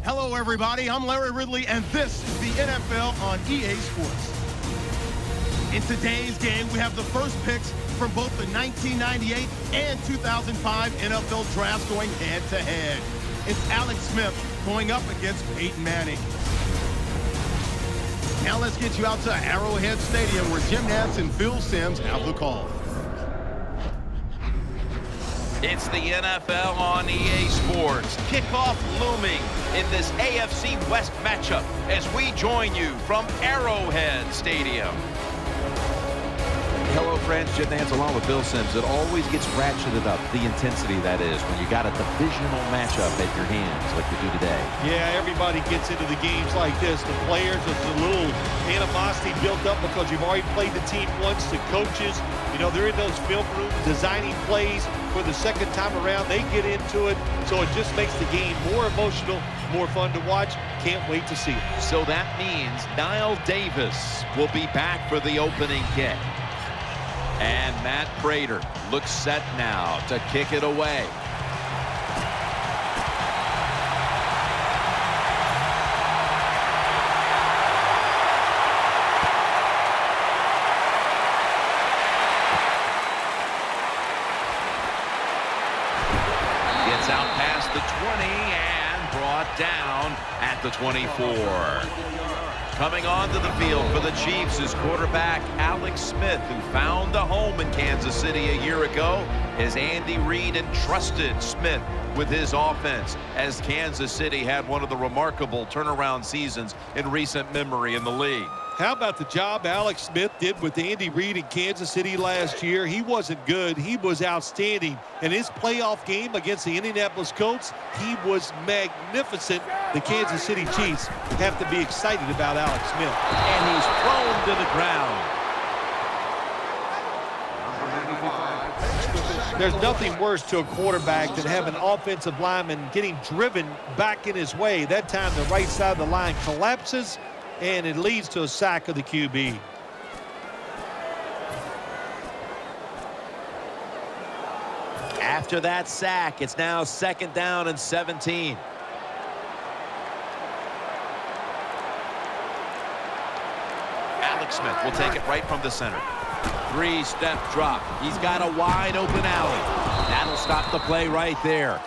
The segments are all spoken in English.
Hello, everybody. I'm Larry Ridley, and this is the NFL on EA Sports. In today's game, we have the first picks from both the 1998 and 2005 NFL drafts going head-to-head. It's Alex Smith going up against Peyton Manning. Now let's get you out to Arrowhead Stadium, where Jim Nantz and Phil Simms have the call. It's the NFL on EA Sports. Kickoff looming in this AFC West matchup as we join you from Arrowhead Stadium. Hello, friends. Jim Nantz along with Bill Simms. It always gets ratcheted up, the intensity that is, when you got a divisional matchup at your hands like you do today. Yeah, everybody gets into the games like this. The players, there's a little animosity built up because you've already played the team once. The coaches, you know, they're in those film rooms designing plays for the second time around. They get into it, so it just makes the game more emotional, more fun to watch. Can't wait to see it. So that means Niall Davis will be back for the opening kick. And Matt Prater looks set now to kick it away. Gets out past the 20 and brought down at the 24. Coming onto the field for the Chiefs is quarterback Alex Smith, who found a home in Kansas City a year ago as Andy Reid entrusted Smith with his offense as Kansas City had one of the remarkable turnaround seasons in recent memory in the league. How about the job Alex Smith did with Andy Reid in Kansas City last year? He wasn't good. He was outstanding. And his playoff game against the Indianapolis Colts, he was magnificent. The Kansas City Chiefs have to be excited about Alex Smith. And he's thrown to the ground. There's nothing worse to a quarterback than having an offensive lineman getting driven back in his way. That time the right side of the line collapses, and it leads to a sack of the QB. After that sack, it's now 2nd down and 17. Alex Smith will take it right from the center. 3-step drop. He's got a wide open alley. That'll stop the play right there.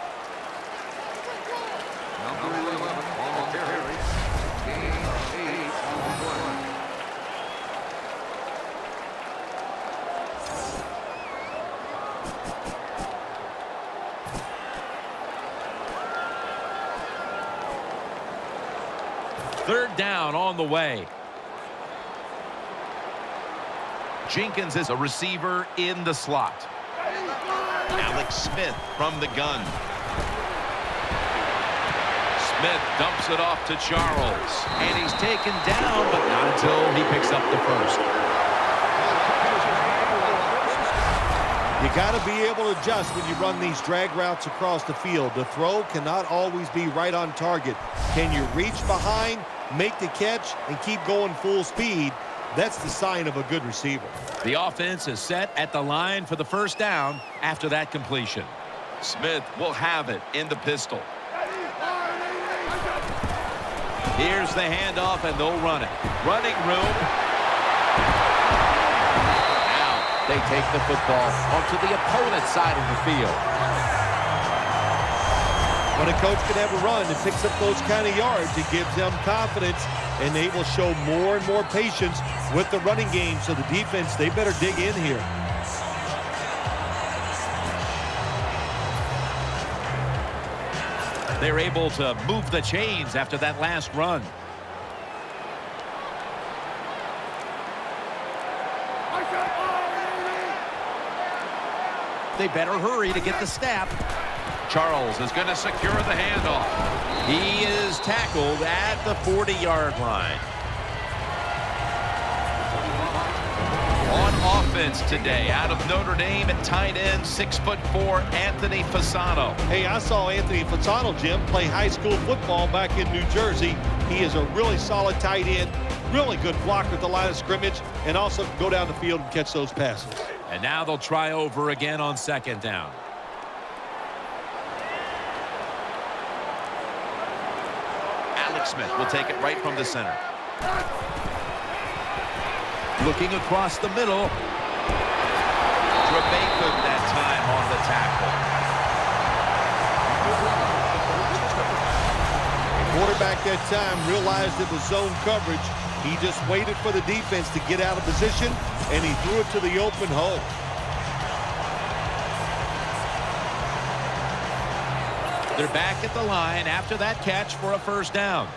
Third down on the way. Jenkins is a receiver in the slot. Alex Smith from the gun. Smith dumps it off to Charles. And he's taken down, but not until he picks up the first. You got to be able to adjust when you run these drag routes across the field. The throw cannot always be right on target. Can you reach behind, make the catch, and keep going full speed? That's the sign of a good receiver. The offense is set at the line for the first down after that completion. Smith will have it in the pistol. Here's the handoff, and they'll run it. Running room. Now They take the football onto the opponent's side of the field. When a coach can have a run and picks up those kind of yards, it gives them confidence, and they will show more and more patience with the running game. So the defense, they better dig in here. they're able to move the chains after that last run. They better hurry to get the snap. Charles is going to secure the handoff. He is tackled at the 40-yard line. On offense today, out of Notre Dame at tight end, 6'4", Anthony Fasano. Hey, I saw Anthony Fasano, Jim, play high school football back in New Jersey. He is a really solid tight end, really good blocker at the line of scrimmage, and also can go down the field and catch those passes. And now they'll try over again on second down. Alex Smith will take it right from the center. Looking across the middle. Trebekuk that time on the tackle. Quarterback that time realized it was zone coverage. He just waited for the defense to get out of position, and he threw it to the open hole. They're back at the line after that catch for a first down.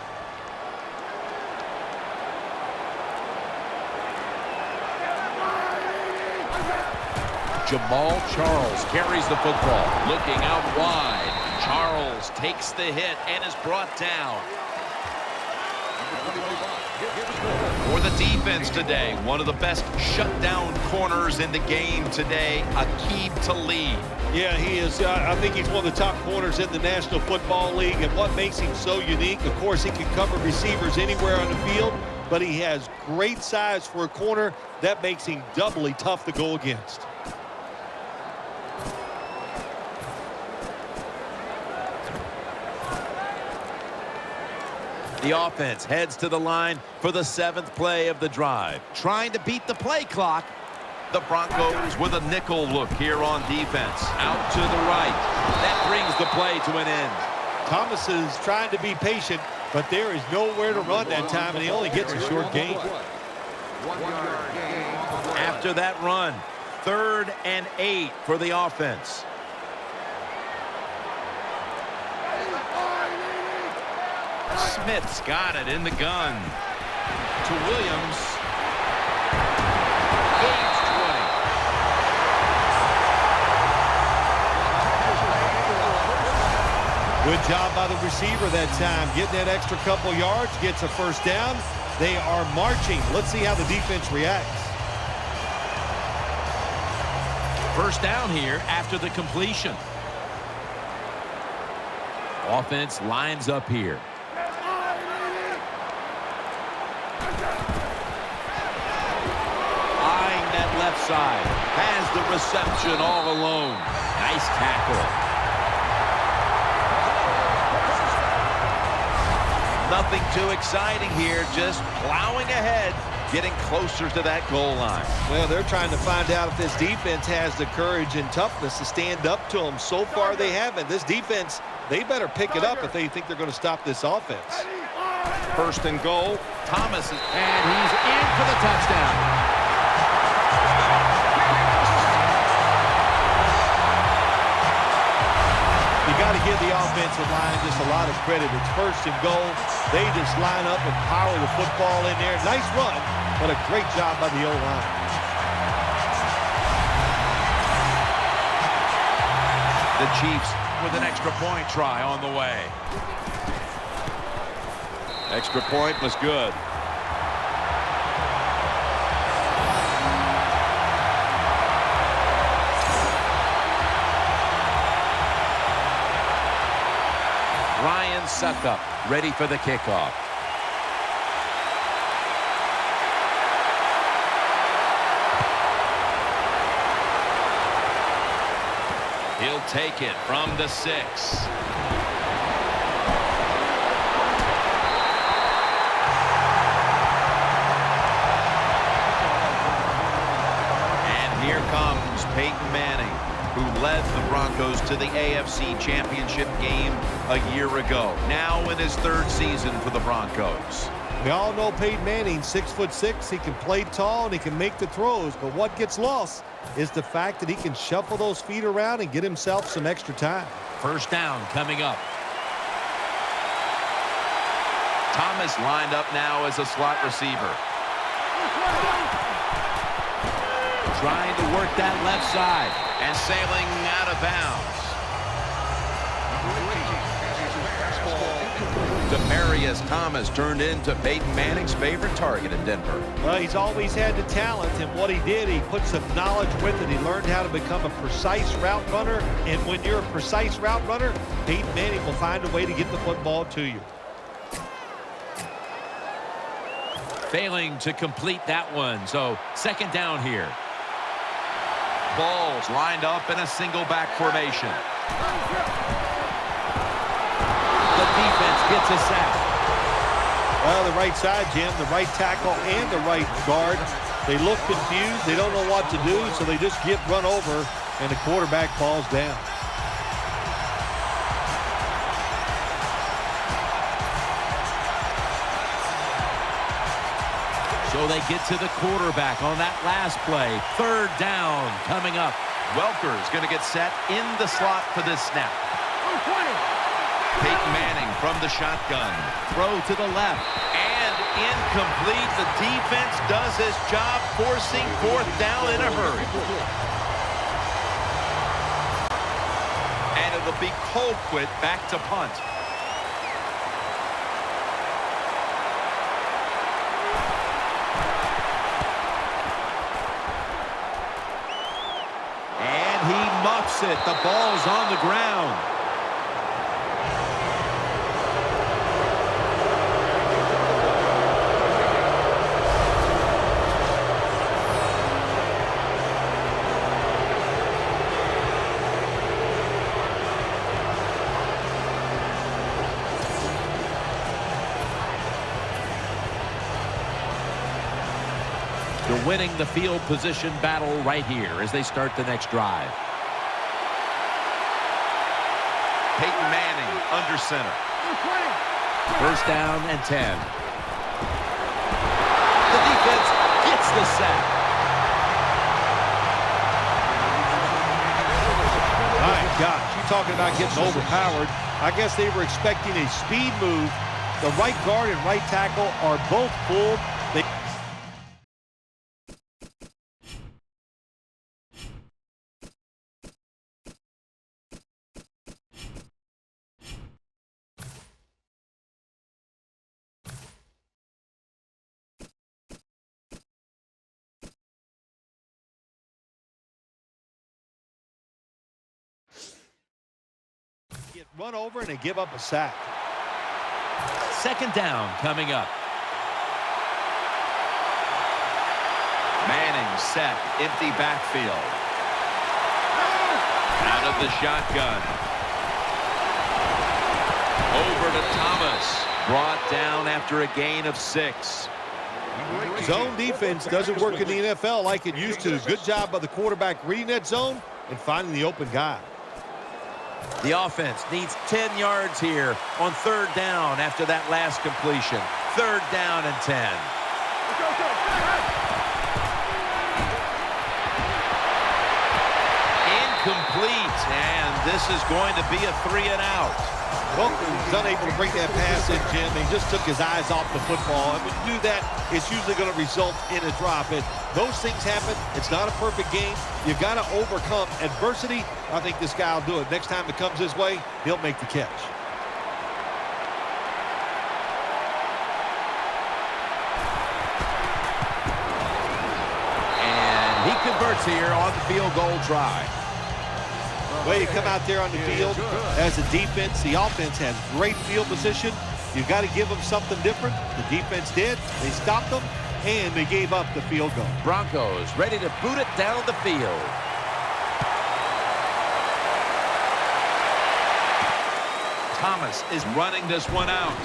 Jamal Charles carries the football. Looking out wide. Charles takes the hit and is brought down. For the defense today, one of the best shutdown corners in the game today, Aqib Talib. Yeah, he is. I think he's one of the top corners in the National Football League. And what makes him so unique, of course, he can cover receivers anywhere on the field, but he has great size for a corner. That makes him doubly tough to go against. The offense heads to the line for the 7th play of the drive, trying to beat the play clock. The Broncos with a nickel look here on defense. Out to the right. That brings the play to an end. Thomas is trying to be patient, but there is nowhere to run that time, and he only gets a short gain. After that run, 3rd and 8 for the offense. Smith's got it in the gun. To Williams. Gains 20. Good job by the receiver that time. Getting that extra couple yards, gets a first down. They are marching. Let's see how the defense reacts. First down here after the completion. Offense lines up here. Eyeing that left side. Has the reception all alone. Nice tackle. Nothing too exciting here, just plowing ahead, getting closer to that goal line. Well, they're trying to find out if this defense has the courage and toughness to stand up to them. So far, they haven't. This defense, they better pick it up if they think they're going to stop this offense. First and goal. Thomas is... And he's in for the touchdown. You got to give the offensive line just a lot of credit. It's first and goal. They just line up and power the football in there. Nice run, but a great job by the O-line. The Chiefs with an extra point try on the way. Extra point was good. Ryan Suckup ready for the kickoff. He'll take it from the 6. And here comes Peyton Manning, who led the Broncos to the AFC Championship game a year ago. Now in his 3rd season for the Broncos. We all know Peyton Manning, 6'6". He can play tall and he can make the throws, but what gets lost is the fact that he can shuffle those feet around and get himself some extra time. First down coming up. Thomas lined up now as a slot receiver. Trying to work that left side. And sailing out of bounds. Demaryius Thomas turned into Peyton Manning's favorite target in Denver. Well, he's always had the talent, and what he did, he put some knowledge with it. He learned how to become a precise route runner, and when you're a precise route runner, Peyton Manning will find a way to get the football to you. Failing to complete that one, so second down here. Balls lined up in a single back formation. The defense gets a sack. Well, the right side, Jim, the right tackle and the right guard. They look confused. They don't know what to do, so they just get run over, and the quarterback falls down. So they get to the quarterback on that last play. Third down coming up. Welker's going to get set in the slot for this snap. Peyton Manning from the shotgun. Throw to the left. And incomplete. The defense does its job, forcing fourth down in a hurry. And it'll be Colquitt back to punt. And he muffs it. The ball's on the ground. They're winning the field position battle right here as they start the next drive. Peyton Manning under center. First down and 10. The defense gets the sack. My gosh, you're talking about getting overpowered. I guess they were expecting a speed move. The right guard and right tackle are both pulled. They get run over and they give up a sack. Second down coming up. Manning set, empty backfield. Out of the shotgun. Over to Thomas. Brought down after a gain of 6. Zone defense doesn't work in the NFL like it used to. Good job by the quarterback reading that zone and finding the open guy. The offense needs 10 yards here on third down after that last completion. Third down and 10. Incomplete, and this is going to be a 3 and out. Well, he's unable to break that pass in, Jim. He just took his eyes off the football. And when you do that, it's usually going to result in a drop. And those things happen. It's not a perfect game. You've got to overcome adversity. I think this guy will do it. Next time it comes his way, he'll make the catch. And he converts here on the field goal try. Way to come out there on the field as a defense. The offense has great field position. You've got to give them something different. The defense did. They stopped them, and they gave up the field goal. Broncos ready to boot it down the field. Thomas is running this one out.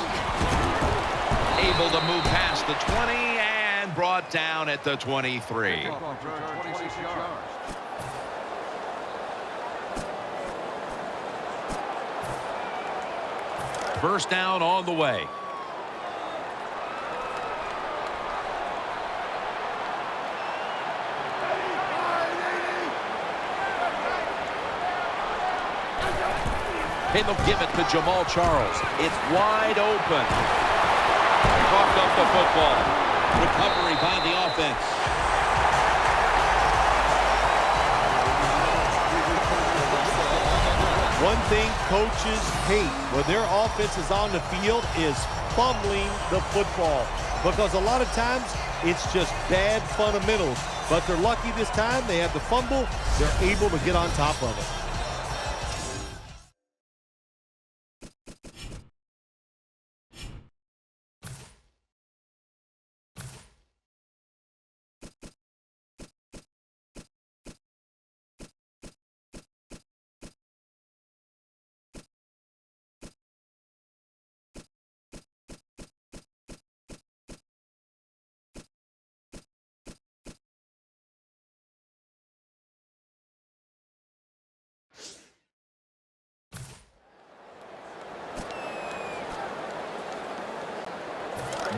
Able to move past the 20 and brought down at the 23. First down on the way. And they'll give it to Jamal Charles. It's wide open. Coughed up the football. Recovery by the offense. One thing coaches hate when their offense is on the field is fumbling the football. Because a lot of times, it's just bad fundamentals. But they're lucky this time. They have the fumble. They're able to get on top of it.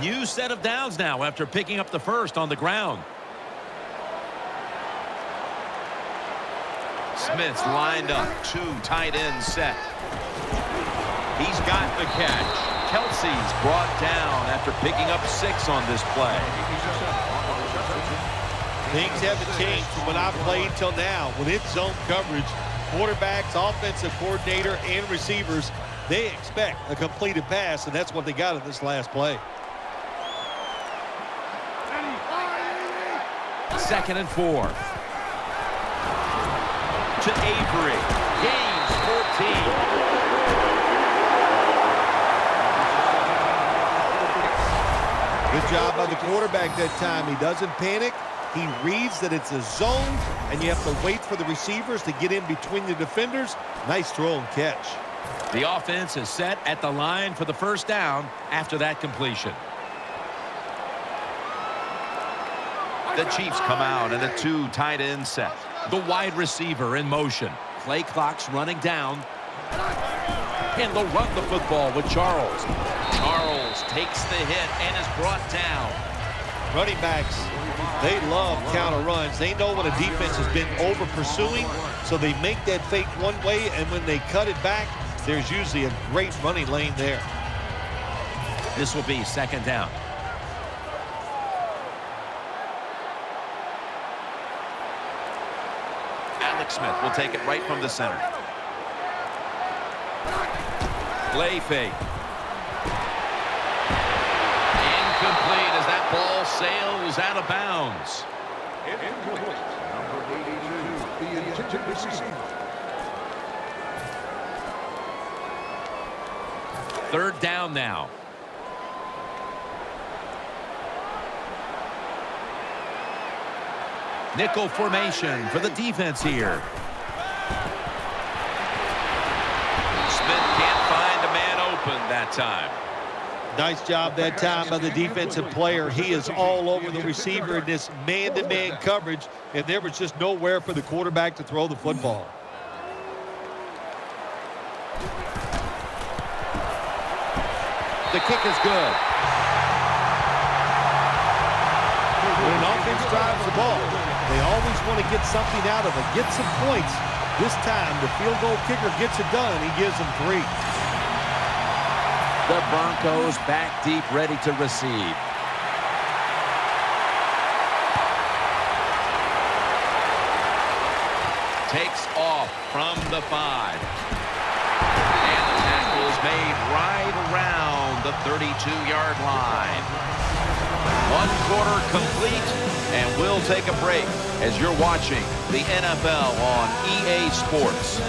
New set of downs now after picking up the first on the ground. Smith's lined up, 2 tight ends set. He's got the catch. Kelsey's brought down after picking up 6 on this play. Things haven't changed from when I played till now. When it's zone coverage, quarterbacks, offensive coordinator, and receivers, they expect a completed pass, and that's what they got in this last play. 2nd and 4. To Avery. Gains 14. Good job by the quarterback that time. He doesn't panic. He reads that it's a zone, and you have to wait for the receivers to get in between the defenders. Nice throw and catch. The offense is set at the line for the first down after that completion. The Chiefs come out in a 2 tight end set. The wide receiver in motion. Play clock's running down. And they'll run the football with Charles. Charles takes the hit and is brought down. Running backs, they love counter runs. They know when a defense has been over pursuing, so they make that fake one way, and when they cut it back, there's usually a great running lane there. This will be 2nd down. Alex Smith will take it right from the center. Play fake. Incomplete as that ball sails out of bounds. Third down now. Nickel formation for the defense here. Smith can't find a man open that time. Nice job that time by the defensive player. He is all over the receiver in this man-to-man coverage, and there was just nowhere for the quarterback to throw the football. The kick is good. When an offense drives the ball, they always want to get something out of it, get some points. This time, the field goal kicker gets it done. He gives them 3. The Broncos back deep, ready to receive. Takes off from the 5. And the tackle is made right around the 32-yard line. 1 quarter complete, and we'll take a break as you're watching the NFL on EA Sports.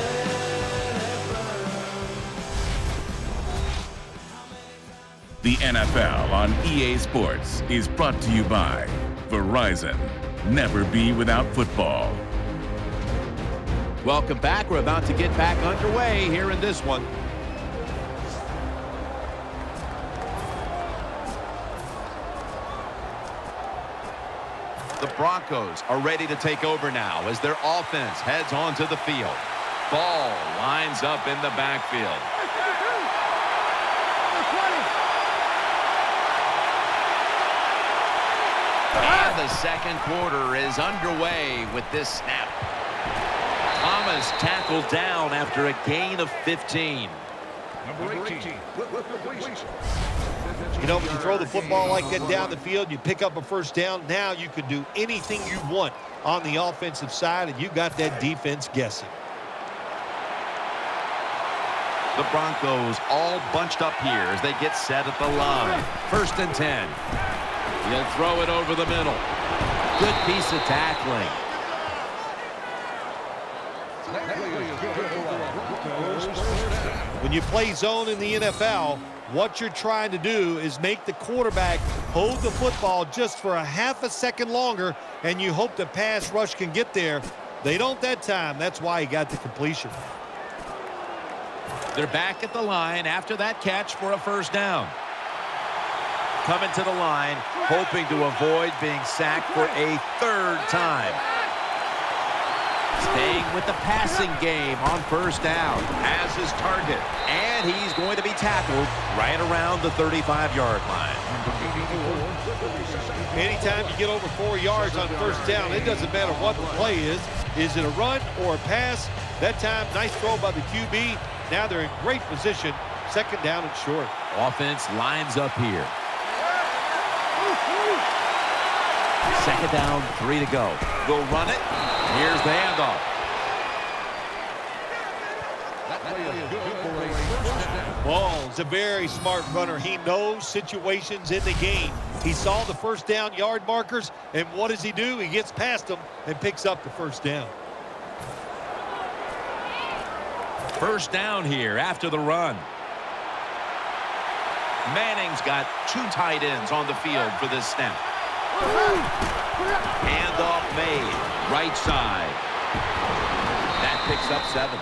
The NFL on EA Sports is brought to you by Verizon. Never be without football. Welcome back. We're about to get back underway here in this one. The Broncos are ready to take over now as their offense heads onto the field. Ball lines up in the backfield. And the second quarter is underway with this snap. Thomas tackled down after a gain of 15. Number 18. You know, when you throw the football like that down the field, you pick up a first down. Now you can do anything you want on the offensive side, and you got that defense guessing. The Broncos all bunched up here as they get set at the line. 1st and 10. He'll throw it over the middle. Good piece of tackling. When you play zone in the NFL, what you're trying to do is make the quarterback hold the football just for a half a second longer, and you hope the pass rush can get there. They don't that time. That's why he got the completion. They're back at the line after that catch for a first down. Coming to the line, hoping to avoid being sacked for a 3rd time. Staying with the passing game on first down. Has his target. And he's going to be tackled right around the 35-yard line. Anytime you get over 4 yards on first down, it doesn't matter what the play is. Is it a run or a pass? That time, nice throw by the QB. Now they're in great position. Second down and short. Offense lines up here. Second down, 3 to go. They'll run it. Here's the handoff. Ball's a very smart runner. He knows situations in the game. He saw the first down yard markers, and what does he do? He gets past them and picks up the first down. First down here after the run. Manning's got 2 tight ends on the field for this snap. Handoff made. Right side. That picks up 7.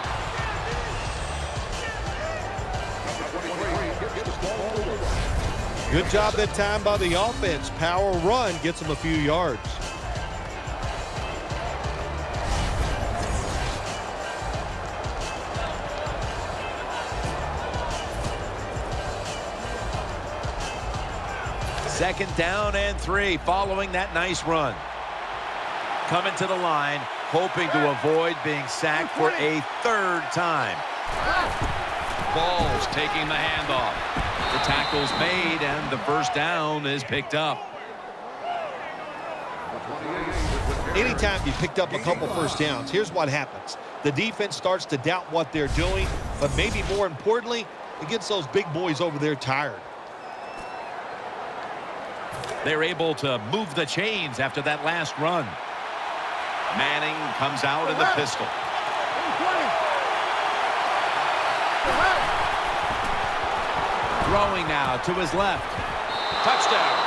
Good job that time by the offense. Power run gets them a few yards. Second down and 3 following that nice run. Coming to the line, hoping to avoid being sacked for a 3rd time. Ball's taking the handoff. The tackle's made and the first down is picked up. Anytime you picked up a couple first downs, here's what happens. The defense starts to doubt what they're doing, but maybe more importantly, it gets those big boys over there tired. They're able to move the chains after that last run. Manning comes out in the pistol. Throwing now to his left. Touchdown.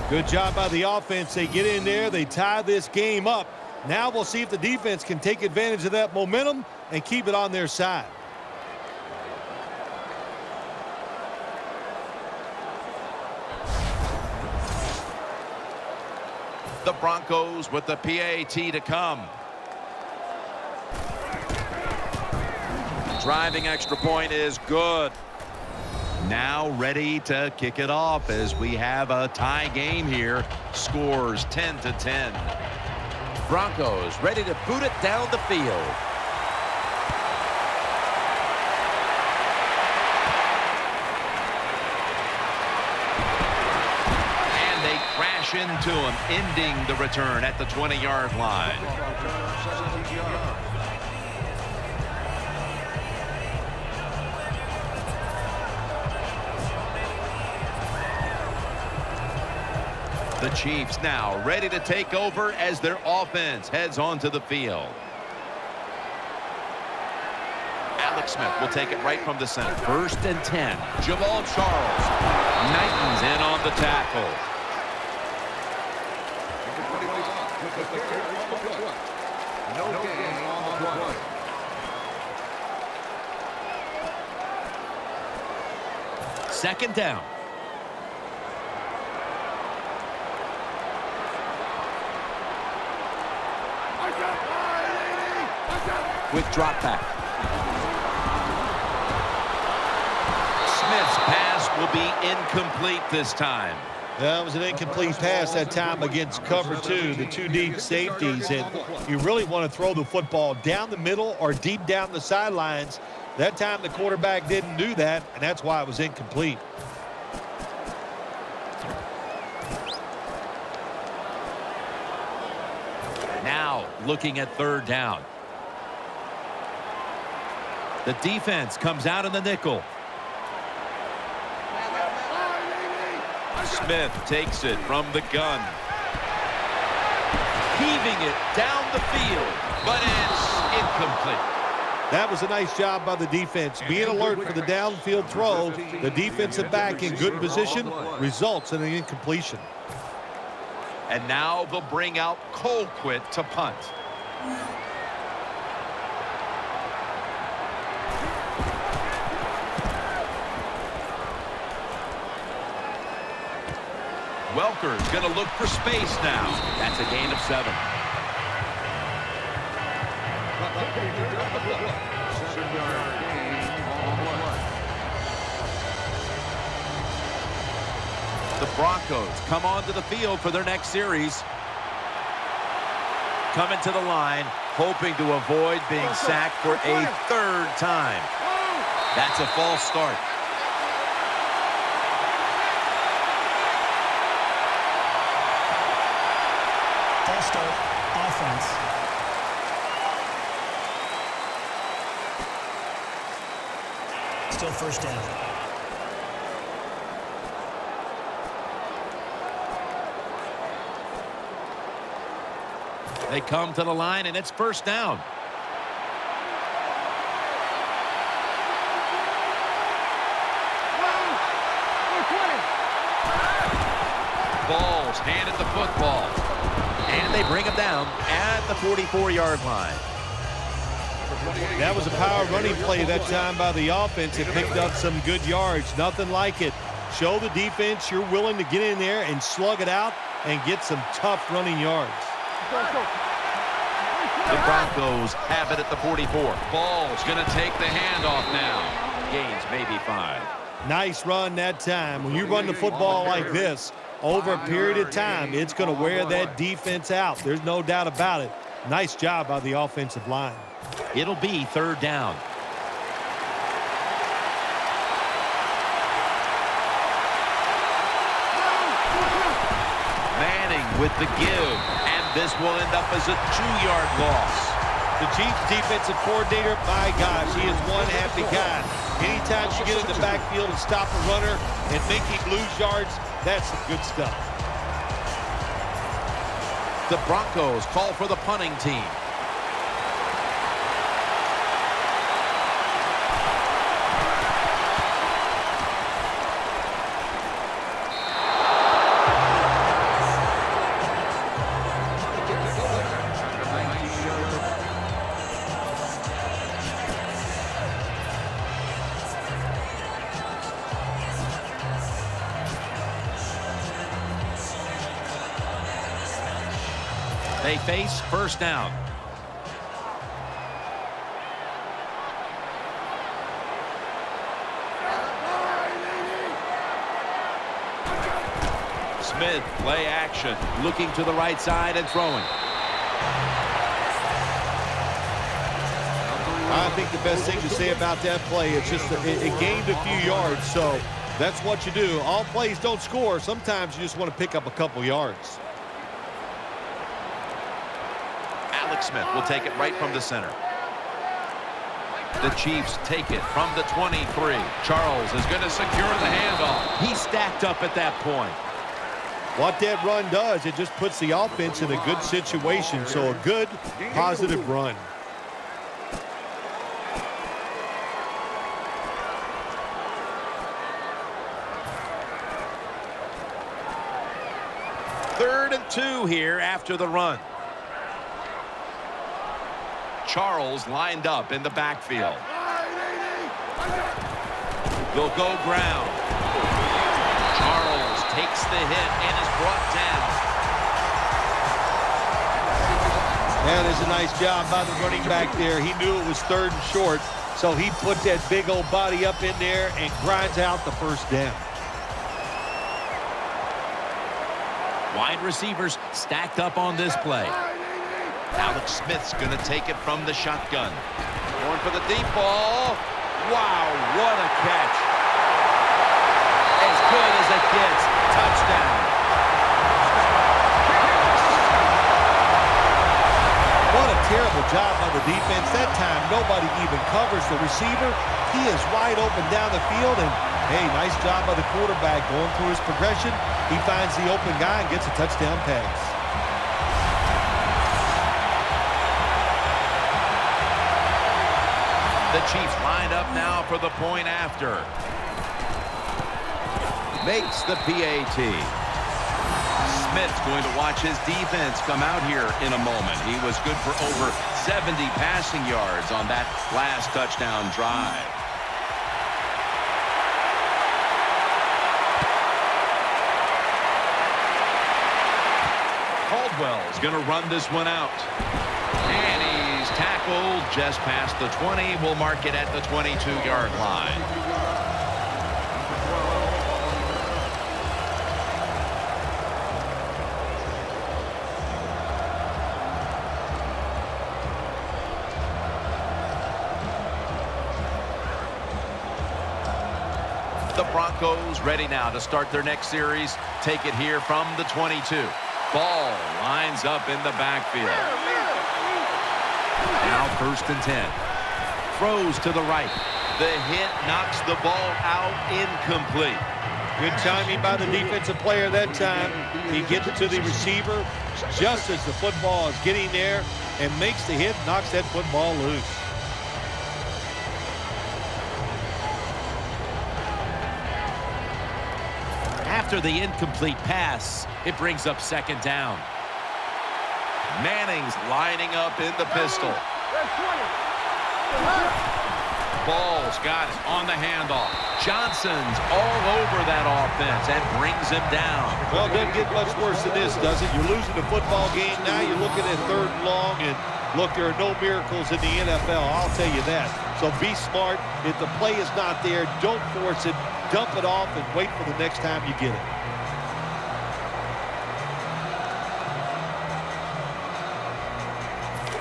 Good job by the offense. They get in there. They tie this game up. Now we'll see if the defense can take advantage of that momentum and keep it on their side. The Broncos with the PAT to come. Driving extra point is good. Now ready to kick it off as we have a tie game here. Scores 10-10. Broncos ready to boot it down the field. And they crash into him, ending the return at the 20-yard line. The Chiefs now ready to take over as their offense heads onto the field. Alex Smith will take it right from the center. 1st and 10. Jamal Charles. Knighton's in on the tackle. Second down. With drop back. Smith's pass will be incomplete this time. That was an incomplete pass that time against cover 2, the 2 deep safeties. And you really want to throw the football down the middle or deep down the sidelines. That time the quarterback didn't do that, and that's why it was incomplete. Now looking at 3rd down. The defense comes out in the nickel. Smith takes it from the gun. Heaving it down the field, but it's incomplete. That was a nice job by the defense. Being alert for the downfield throw, the defensive back in good position results in an incompletion. And now they'll bring out Colquitt to punt. Welker's going to look for space now. That's a gain of 7. The Broncos come onto the field for their next series. Coming to the line, hoping to avoid being sacked for a 3rd time. That's a false start. False start, offense. Still first down. They come to the line, and it's first down. Balls handed the football. And they bring him down at the 44-yard line. That was a power running play that time by the offense. It picked up some good yards. Nothing like it. Show the defense you're willing to get in there and slug it out and get some tough running yards. The Broncos have it at the 44. Ball's going to take the handoff now. Gains maybe 5. Nice run that time. When you run the football like this, over a period of time, it's going to wear that defense out. There's no doubt about it. Nice job by the offensive line. It'll be 3rd down. Manning with the give, and this will end up as a 2-yard loss. The Chiefs defensive coordinator, my gosh, he is one happy guy. Anytime you get in the backfield and stop a runner and make him lose yards, that's some good stuff. The Broncos call for the punting team. They face first down. Smith, play action, looking to the right side and throwing. I think the best thing to say about that play is just it gained a few yards, so that's what you do. All plays don't score. Sometimes you just want to pick up a couple yards. Smith will take it right from the center. The Chiefs take it from the 23. Charles is going to secure the handoff. He stacked up at that point. What that run does, it just puts the offense in a good situation. So a good, positive run. Third and 2 here after the run. Charles lined up in the backfield. They'll go ground. Charles takes the hit and is brought down. That is a nice job by the running back there. He knew it was 3rd and short, so he put that big old body up in there and grinds out the first down. Wide receivers stacked up on this play. Alex Smith's going to take it from the shotgun. Going for the deep ball. Wow, what a catch. As good as it gets. Touchdown. What a terrible job by the defense. That time, nobody even covers the receiver. He is wide open down the field, and, hey, nice job by the quarterback going through his progression. He finds the open guy and gets a touchdown pass. The Chiefs line up now for the point after. Makes the PAT. Smith's going to watch his defense come out here in a moment. He was good for over 70 passing yards on that last touchdown drive. Caldwell's going to run this one out. And he's tackled just past the 20. We'll mark it at the 22-yard line. The Broncos ready now to start their next series. Take it here from the 22. Ball lines up in the backfield. Now 1st and 10. Throws to the right. The hit knocks the ball out, incomplete. Good timing by the defensive player that time. He gets it to the receiver just as the football is getting there and makes the hit, knocks that football loose. After the incomplete pass, it brings up 2nd down. Manning's lining up in the pistol. Ball's got it on the handoff. Johnson's all over that offense and brings him down. Well, it doesn't get much worse than this, does it? You're losing the football game. Now you're looking at 3rd and long, and look, there are no miracles in the NFL. I'll tell you that. So be smart. If the play is not there, don't force it. Dump it off and wait for the next time you get it.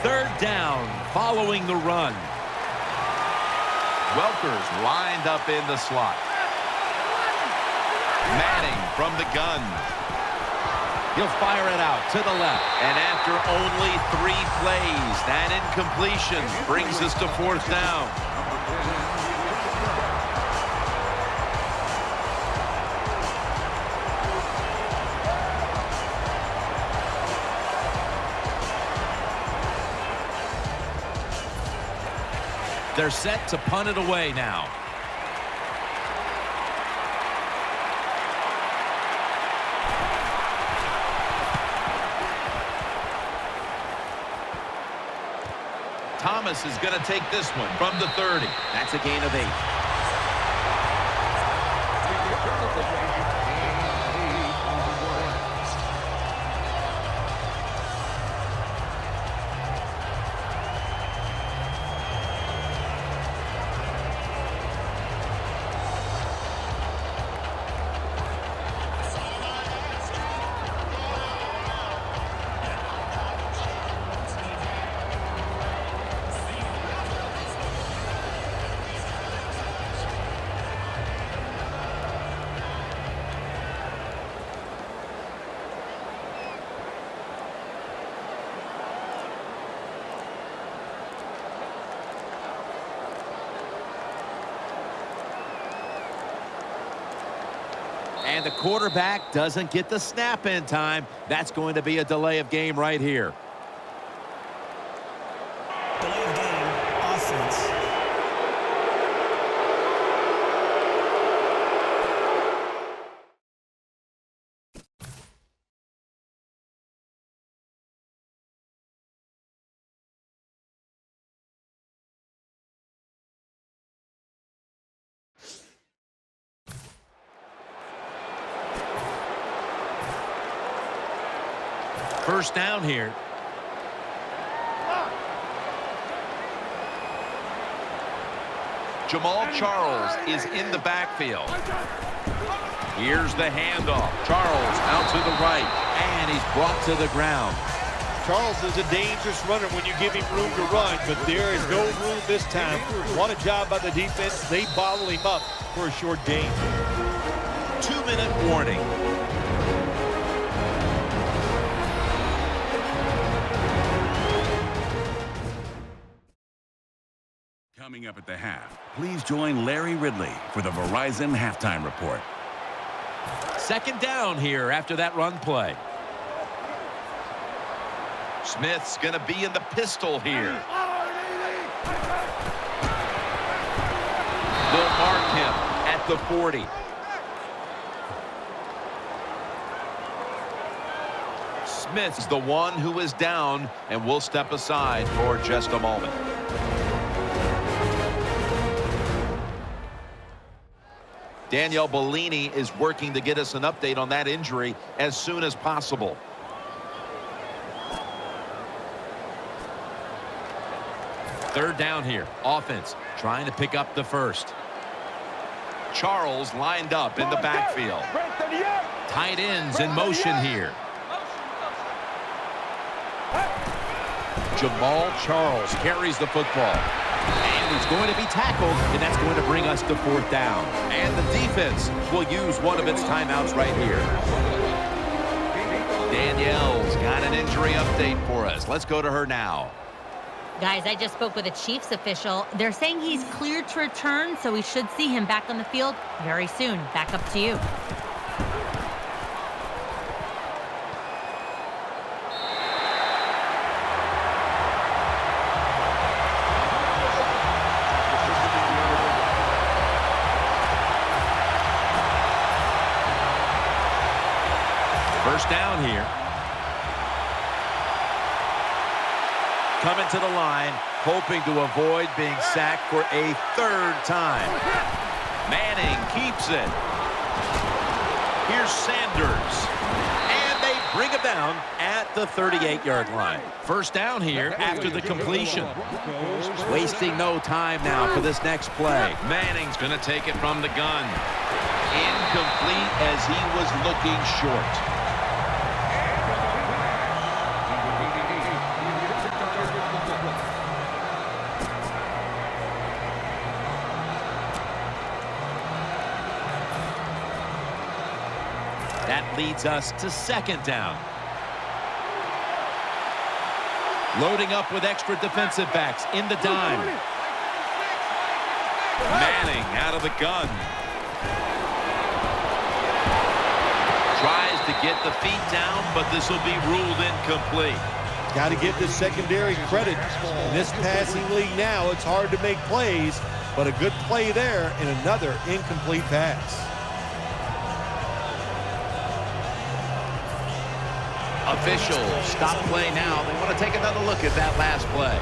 Third down following the run. Welker's lined up in the slot. Manning from the gun. He'll fire it out to the left. And after only 3 plays, that incompletion brings us to 4th down. They're set to punt it away now. Thomas is going to take this one from the 30. That's a gain of 8. And the quarterback doesn't get the snap in time. That's going to be a delay of game right here. Delay of game, offense. First down here. Jamal Charles is in the backfield. Here's the handoff. Charles out to the right, and he's brought to the ground. Charles is a dangerous runner when you give him room to run, but there is no room this time. What a job by the defense. They bottle him up for a short gain. 2-minute warning. Coming up at the half, please join Larry Ridley for the Verizon Halftime Report. 2nd down here after that run play. Smith's going to be in the pistol here. They'll mark him at the 40. Smith's the one who is down, and we'll step aside for just a moment. Danielle Bellini is working to get us an update on that injury as soon as possible. Third down here. Offense trying to pick up the first. Charles lined up in the backfield. Tight ends in motion here. Jamal Charles carries the football. And he's going to be tackled, and that's going to bring us to fourth down. And the defense will use one of its timeouts right here. Danielle's got an injury update for us. Let's go to her now. Guys, I just spoke with a Chiefs official. They're saying he's cleared to return, so we should see him back on the field very soon. Back up to you. First down here. Coming to the line, hoping to avoid being sacked for a third time. Manning keeps it. Here's Sanders. And they bring him down at the 38-yard line. First down here after the completion. Wasting no time now for this next play. Manning's going to take it from the gun. Incomplete as he was looking short. That leads us to second down. Loading up with extra defensive backs in the dime. Manning out of the gun. Tries to get the feet down, but this will be ruled incomplete. Got to give the secondary credit. In this passing league now, it's hard to make plays, but a good play there and another incomplete pass. Officials stop play now. They want to take another look at that last play.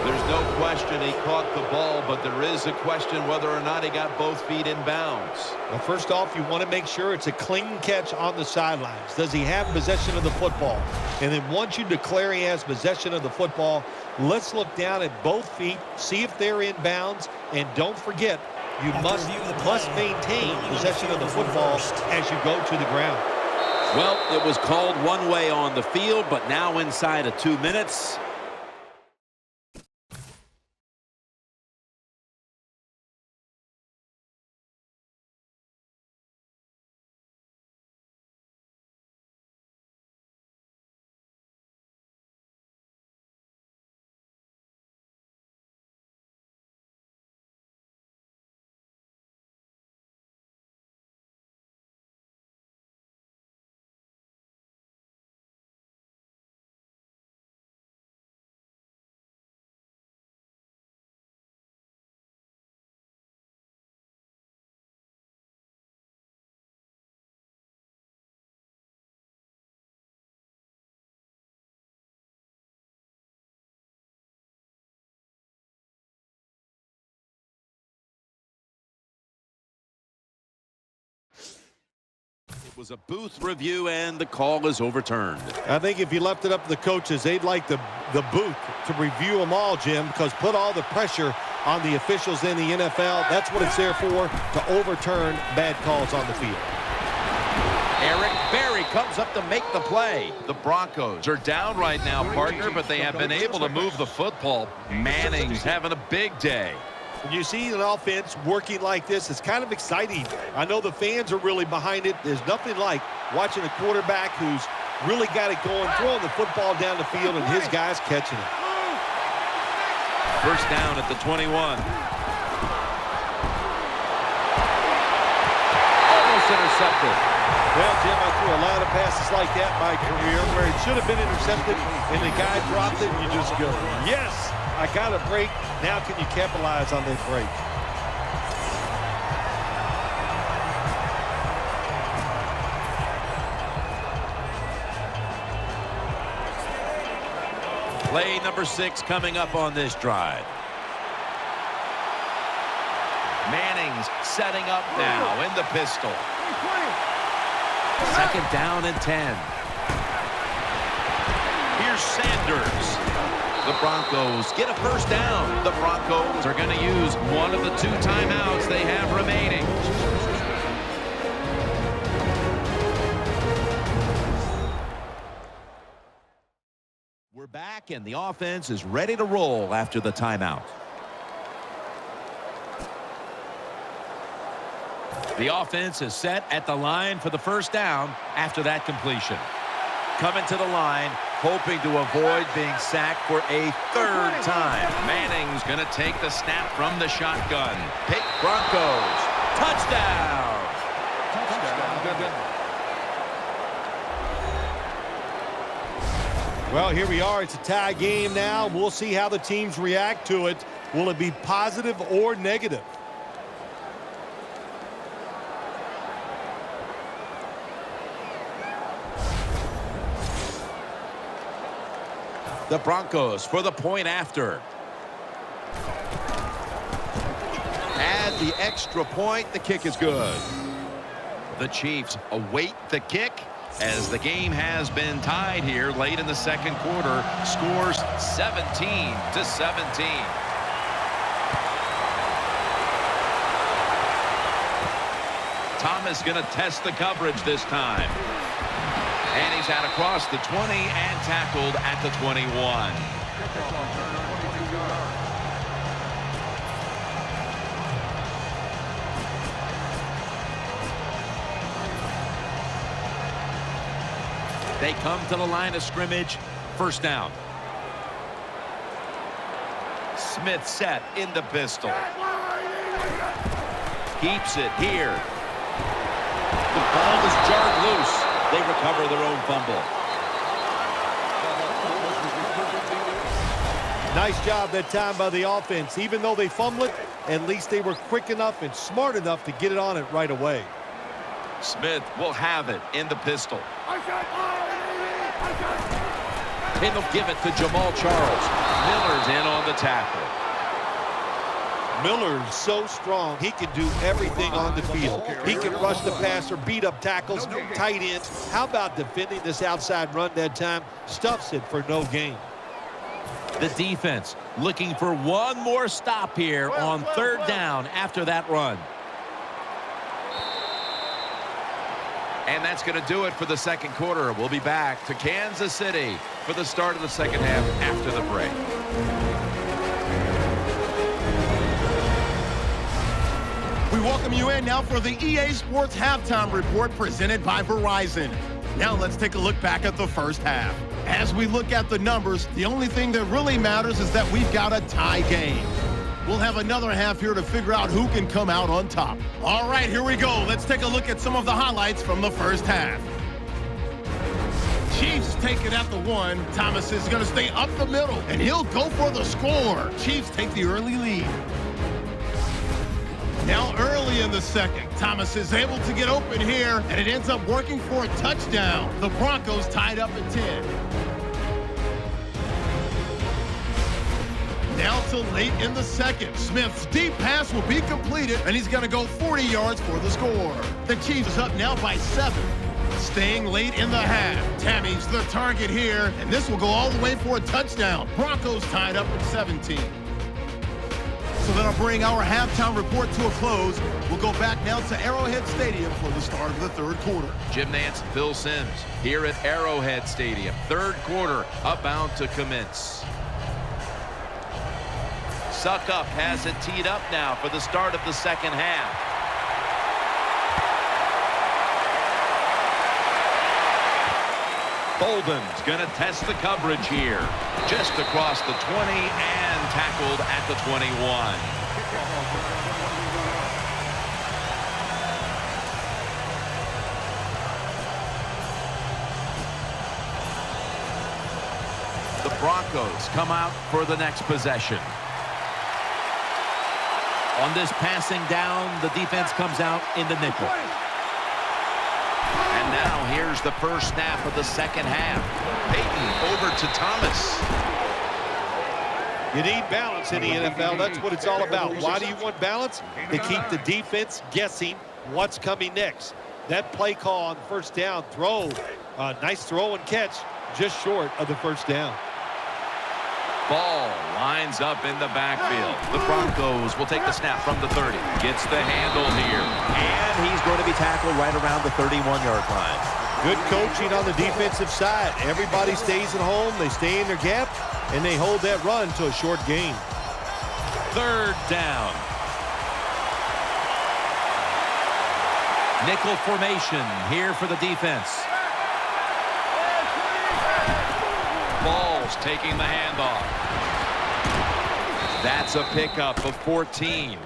There's no question he caught the ball, but there is a question whether or not he got both feet in bounds. Well, first off, you want to make sure it's a clean catch on the sidelines. Does he have possession of the football? And then once you declare he has possession of the football, let's look down at both feet, see if they're in bounds, and don't forget, you must maintain possession of the football as you go to the ground. Well, it was called one way on the field, but now inside of 2 minutes. It was a booth review, and the call is overturned. I think if you left it up to the coaches, they'd like the booth to review them all, Jim, because put all the pressure on the officials in the NFL. That's what it's there for, to overturn bad calls on the field. Eric Berry comes up to make the play. The Broncos are down right now, partner, but they have been able to move the football. Manning's having a big day. When you see an offense working like this, it's kind of exciting. I know the fans are really behind it. There's nothing like watching a quarterback who's really got it going, throwing the football down the field, and his guys catching it. First down at the 21. Almost intercepted. Well, Jim, I threw a lot of passes like that in my career where it should have been intercepted, and the guy dropped it, and you just go, yes, I got a break. Now can you capitalize on that break? Play number 6 coming up on this drive. Manning's setting up now in the pistol. Second down and 10. Here's Sanders. The Broncos get a first down. The Broncos are going to use one of the 2 timeouts they have remaining. We're back, and the offense is ready to roll after the timeout. The offense is set at the line for the first down after that completion. Coming to the line, hoping to avoid being sacked for a 3rd time. Manning's going to take the snap from the shotgun. Pick Broncos. Touchdown. Well, here we are. It's a tie game now. We'll see how the teams react to it. Will it be positive or negative? The Broncos for the point after. Add the extra point. The kick is good. The Chiefs await the kick as the game has been tied here late in the second quarter. Scores 17-17. Thomas going to test the coverage this time. And he's out across the 20 and tackled at the 21. They come to the line of scrimmage. First down. Smith set in the pistol. Keeps it here. The ball is jarred loose. They recover their own fumble. Nice job that time by the offense. Even though they fumbled it, at least they were quick enough and smart enough to get it on it right away. Smith will have it in the pistol. And he'll give it to Jamal Charles. Miller's in on the tackle. Miller's so strong, he can do everything on the field. He can rush the passer, beat up tackles, tight ends. How about defending this outside run that time? Stuffs it for no gain. The defense looking for one more stop here on 3rd down after that run. And that's going to do it for the second quarter. We'll be back to Kansas City for the start of the second half after the break. We welcome you in now for the EA Sports Halftime Report presented by Verizon. Now let's take a look back at the first half. As we look at the numbers, the only thing that really matters is that we've got a tie game. We'll have another half here to figure out who can come out on top. All right, here we go. Let's take a look at some of the highlights from the first half. Chiefs take it at the 1. Thomas is going to stay up the middle, and he'll go for the score. Chiefs take the early lead. Now early in the second, Thomas is able to get open here, and it ends up working for a touchdown. The Broncos tied up at 10. Now to late in the second, Smith's deep pass will be completed, and he's going to go 40 yards for the score. The Chiefs is up now by 7. Staying late in the half, Tammy's the target here, and this will go all the way for a touchdown. Broncos tied up at 17. So that'll bring our halftime report to a close. We'll go back now to Arrowhead Stadium for the start of the third quarter. Jim Nance and Phil Simms here at Arrowhead Stadium. Third quarter about to commence. Suckup has it teed up now for the start of the second half. Bolden's going to test the coverage here. Just across the 20 and tackled at the 21. The Broncos come out for the next possession. On this passing down, the defense comes out in the nickel. And now here's the first snap of the second half. Peyton over to Thomas. You need balance in the NFL. That's what it's all about. Why do you want balance? To keep the defense guessing what's coming next. That play call on first down, nice throw and catch, just short of the first down. Ball lines up in the backfield. The Broncos will take the snap from the 30. Gets the handle here. And he's going to be tackled right around the 31-yard line. Good coaching on the defensive side. Everybody stays at home. They stay in their gap, and they hold that run to a short gain. Third down. Nickel formation here for the defense. Ball's taking the handoff. That's a pickup of 14.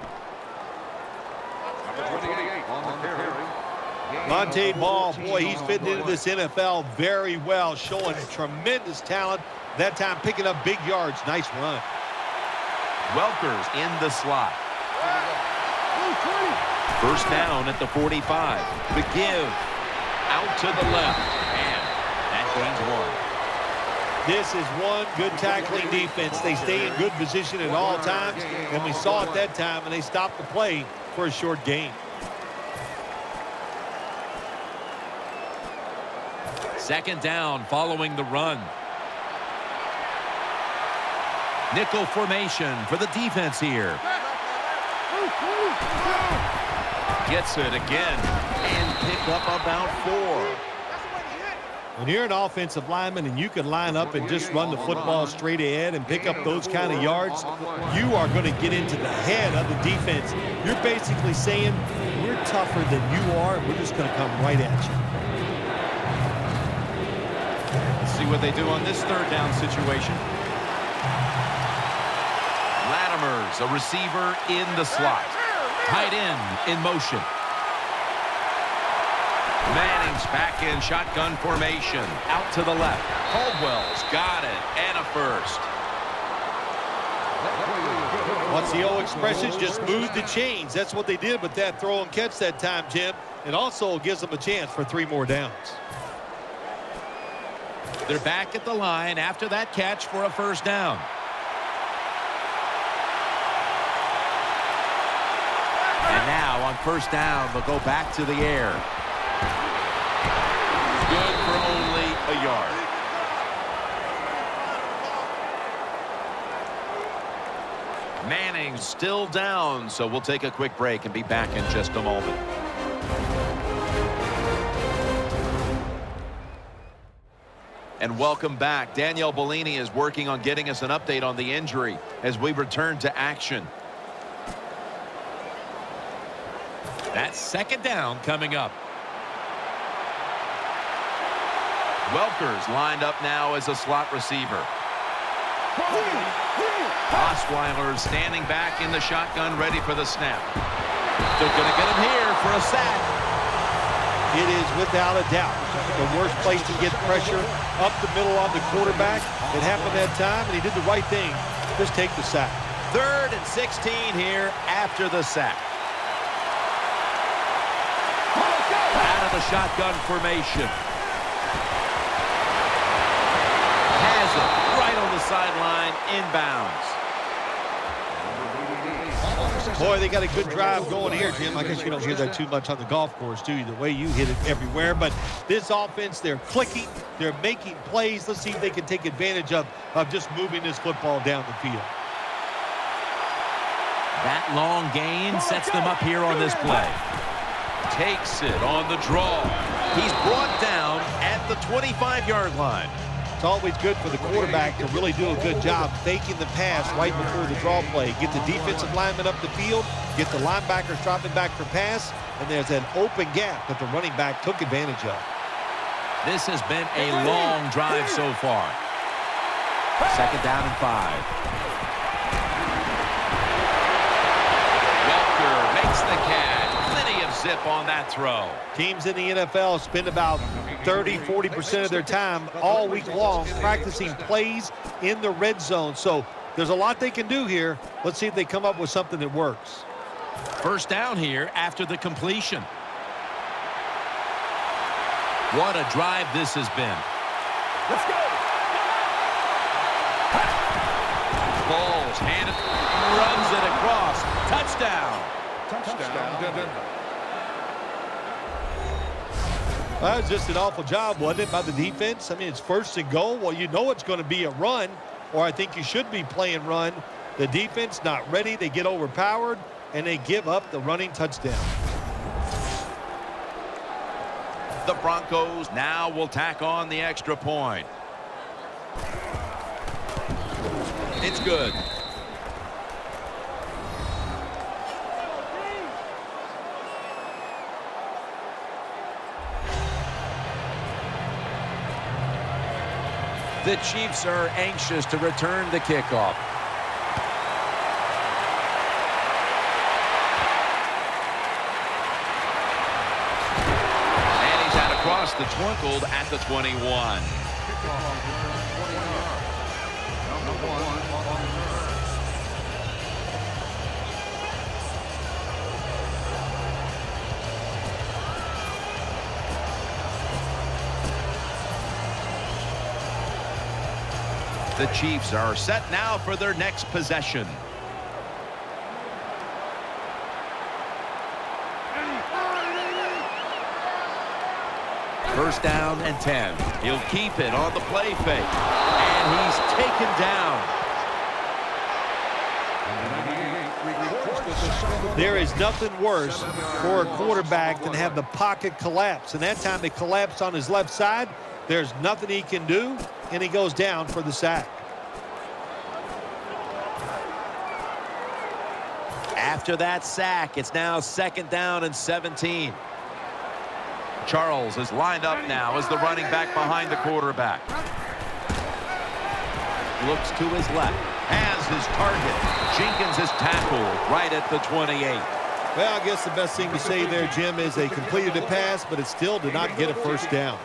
Monte Ball, boy, he's fitting into this NFL very well, showing tremendous talent. That time picking up big yards. Nice run. Welker's in the slot. First down at the 45. The give out to the left. And that gains one. This is one good tackling defense. They stay in good position at all times, and we saw it that time, and they stopped the play for a short gain. Second down following the run. Nickel formation for the defense here. Gets it again and pick up about 4. When you're an offensive lineman and you can line up and just run the football straight ahead and pick up those kind of yards, you are going to get into the head of the defense. You're basically saying, we're tougher than you are, and we're just going to come right at you. Let's see what they do on this third down situation. Latimer's a receiver in the slot. Tight end in motion. Manning's back in shotgun formation. Out to the left. Caldwell's got it. And a first. What's the old expression? Just move the chains. That's what they did with that throw and catch that time, Jim. It also gives them a chance for 3 more downs. They're back at the line after that catch for a first down. And now on first down, they'll go back to the air. Good for only a yard. Manning still down, so we'll take a quick break and be back in just a moment. And welcome back. Danielle Bellini is working on getting us an update on the injury as we return to action. That's second down coming up. Welker's lined up now as a slot receiver. Osweiler standing back in the shotgun, ready for the snap. They're going to get him here for a sack. It is without a doubt the worst place to get pressure up the middle on the quarterback. It happened that time, and he did the right thing. Just take the sack. 3rd and 16 here after the sack. Out of the shotgun formation. Has it right on the sideline, inbounds. Boy, they got a good drive going here, Jim. I guess you don't hear that too much on the golf course, do you? The way you hit it everywhere. But this offense, they're clicking. They're making plays. Let's see if they can take advantage of just moving this football down the field. That long gain sets them up here on this play. Takes it on the draw. He's brought down at the 25-yard line. It's always good for the quarterback to really do a good job faking the pass right before the draw play. Get the defensive lineman up the field, get the linebackers dropping back for pass, and there's an open gap that the running back took advantage of. This has been a long drive so far. Second down and 5. Welker makes the catch. Plenty of zip on that throw. Teams in the NFL spend about 30-40% of their time all week long practicing plays in the red zone. So there's a lot they can do here. Let's see if they come up with something that works. First down here after the completion. What a drive this has been. Let's go. Ball's handed, runs it across. Touchdown. That was just an awful job, wasn't it, by the defense? I mean, it's 1st and goal. Well, you know it's going to be a run. or I think you should be playing run. The defense not ready. They get overpowered, and they give up the running touchdown. The Broncos now will tack on the extra point. It's good. The Chiefs are anxious to return the kickoff. And he's out across the twinkled at the 21. The Chiefs are set now for their next possession. First down and 10. He'll keep it on the play fake. And he's taken down. There is nothing worse for a quarterback than have the pocket collapse. And that time it collapsed on his left side. There's nothing he can do, and he goes down for the sack. After that sack, it's now 2nd down and 17. Charles is lined up now as the running back behind the quarterback. Looks to his left, has his target. Jenkins is tackled right at the 28. Well, I guess the best thing to say there, Jim, is they completed a pass, but it still did not get a first down.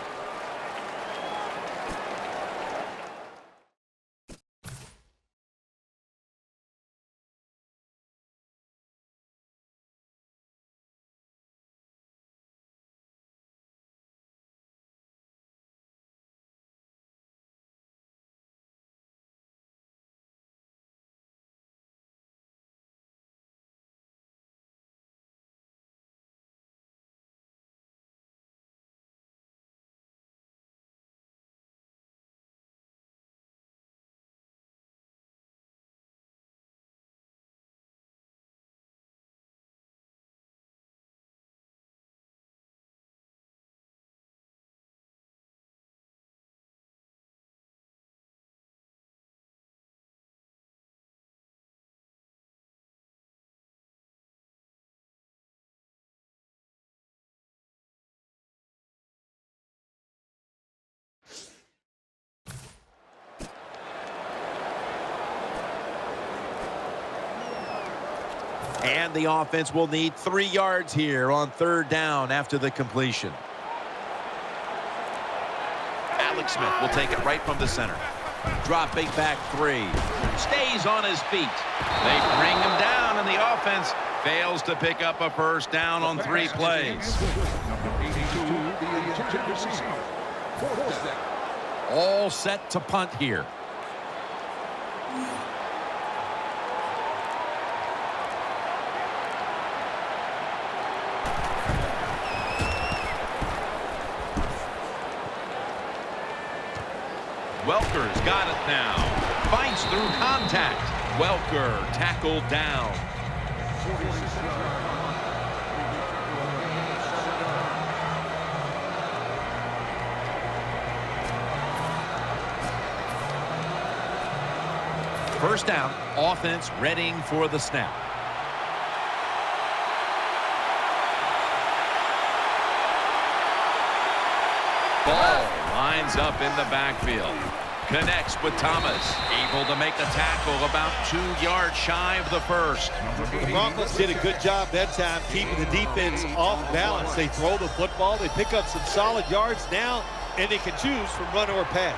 And the offense will need 3 yards here on 3rd down after the completion. Alex Smith will take it right from the center. Dropping back 3. Stays on his feet. They bring him down, and the offense fails to pick up a first down on 3 plays. All set to punt here. Welker's got it now. Fights through contact. Welker tackled down. First down, offense readying for the snap. Ball lines up in the backfield. Connects with Thomas. Able to make the tackle about 2 yards shy of the first. The Broncos did a good job that time keeping the defense off balance. They throw the football. They pick up some solid yards now, and they can choose from run or pass.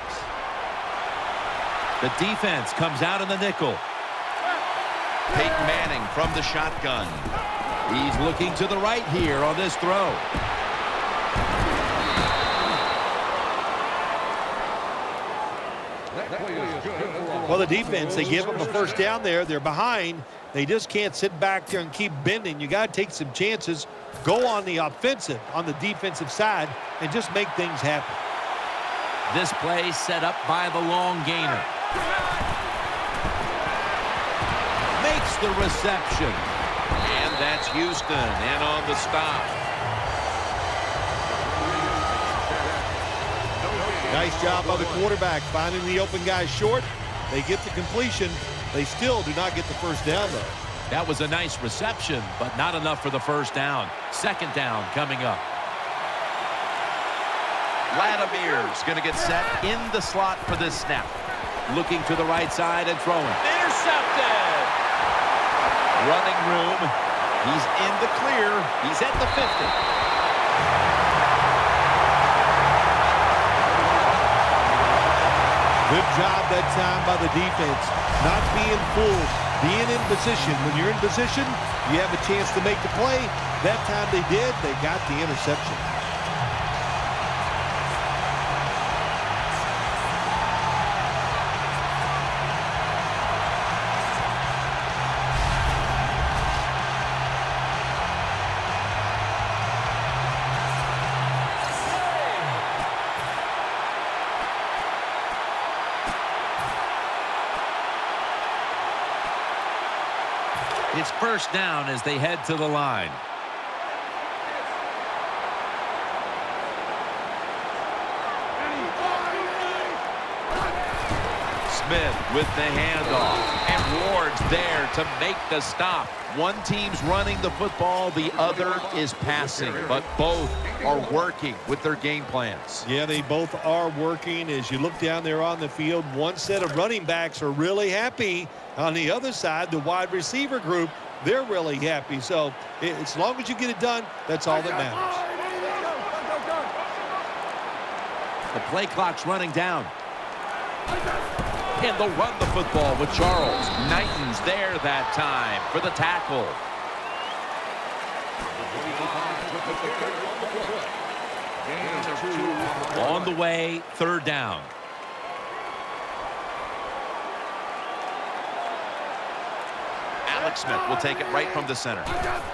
The defense comes out in the nickel. Peyton Manning from the shotgun. He's looking to the right here on this throw. Well, the defense, they give them a first down there. They're behind. They just can't sit back there and keep bending. You got to take some chances. Go on the offensive, on the defensive side, and just make things happen. This play set up by the long gainer. Makes the reception. And that's Houston in on the stop. Nice job by the quarterback finding the open guy short. They get the completion. They still do not get the first down, though. That was a nice reception, but not enough for the first down. Second down coming up. Vladimir's going to get set in the slot for this snap. Looking to the right side and throwing. Intercepted! Running room. He's in the clear. He's at the 50. Good job that time by the defense. Not being fooled, being in position. When you're in position, you have a chance to make the play. That time they did. They got the interception. It's first down as they head to the line. Smith with the handoff. And Ward's there to make the stop. One team's running the football, the other is passing. But both are working with their game plans. Yeah, they both are working. As you look down there on the field, one set of running backs are really happy. On the other side, the wide receiver group, they're really happy. So as long as you get it done, that's all that matters. The play clock's running down. And they'll run the football with Charles. Knighton's there that time for the tackle. On the way, third down. Alex Smith will take it right from the center.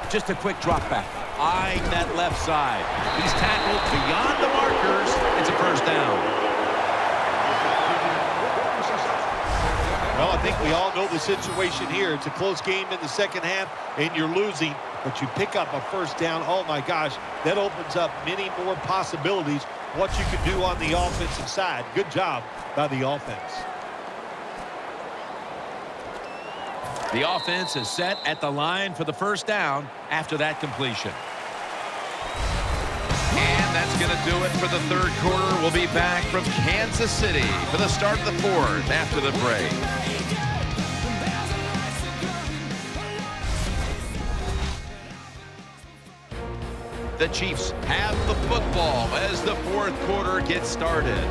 Just a quick drop back. Eyeing that left side. He's tackled beyond the markers. It's a first down. Well, I think we all know the situation here. It's a close game in the second half, and you're losing, but you pick up a first down. Oh, my gosh, that opens up many more possibilities, what you can do on the offensive side. Good job by the offense. The offense is set at the line for the first down after that completion. And that's going to do it for the third quarter. We'll be back from Kansas City for the start of the fourth after the break. The Chiefs have the football as the fourth quarter gets started.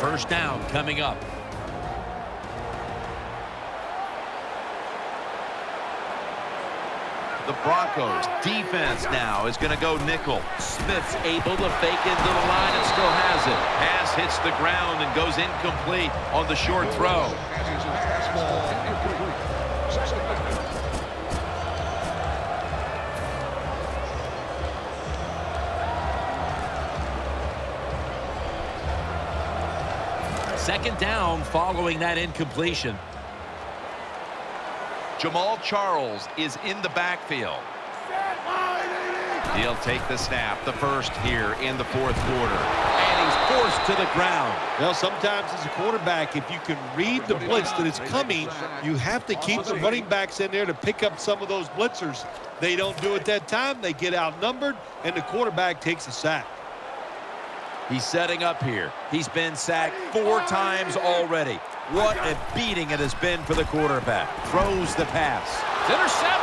First down coming up. The Broncos defense now is going to go nickel. Smith's able to fake into the line and still has it. Pass hits the ground and goes incomplete on the short throw. Second down following that incompletion. Jamal Charles is in the backfield. He'll take the snap, the first here in the fourth quarter. And he's forced to the ground. Well, sometimes as a quarterback, if you can read the blitz that is coming, you have to keep the running backs in there to pick up some of those blitzers. They don't do it that time. They get outnumbered, and the quarterback takes a sack. He's setting up here. He's been sacked 4 times already. What a beating it has been for the quarterback. Throws the pass. It's intercepted!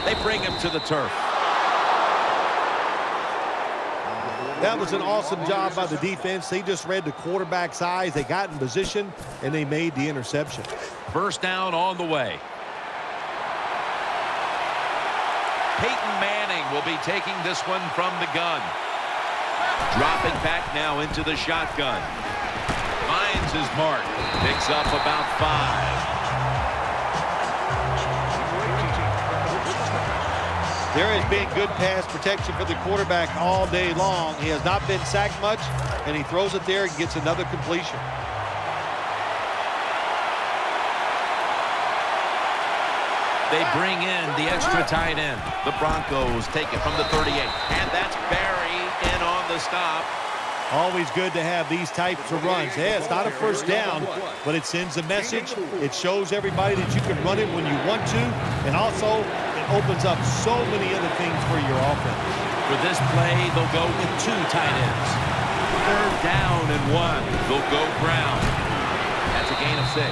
They bring him to the turf. That was an awesome job by the defense. They just read the quarterback's eyes. They got in position, and they made the interception. First down on the way. Peyton Manning will be taking this one from the gun. Dropping back now into the shotgun. Finds his mark. Picks up about 5. There has been good pass protection for the quarterback all day long. He has not been sacked much, and he throws it there and gets another completion. They bring in the extra tight end. The Broncos take it from the 38, and that's Barry in on the stop. Always good to have these types of runs. Yeah, it's not a first down, but it sends a message. It shows everybody that you can run it when you want to, and also it opens up so many other things for your offense. For this play, they'll go with 2 tight ends. 3rd down and 1. They'll go Brown. That's a gain of 6.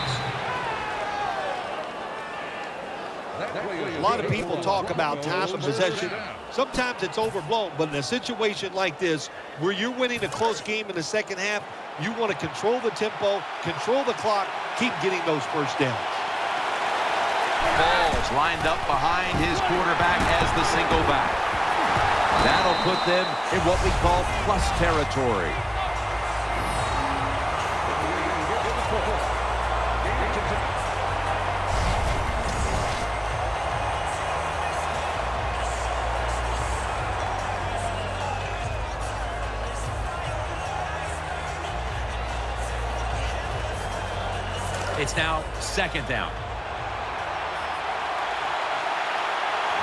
A lot of people talk about time of possession. Sometimes it's overblown, but in a situation like this, where you're winning a close game in the second half, you want to control the tempo, control the clock, keep getting those first downs. Ball's lined up behind his quarterback as the single back. That'll put them in what we call plus territory. It's now 2nd down.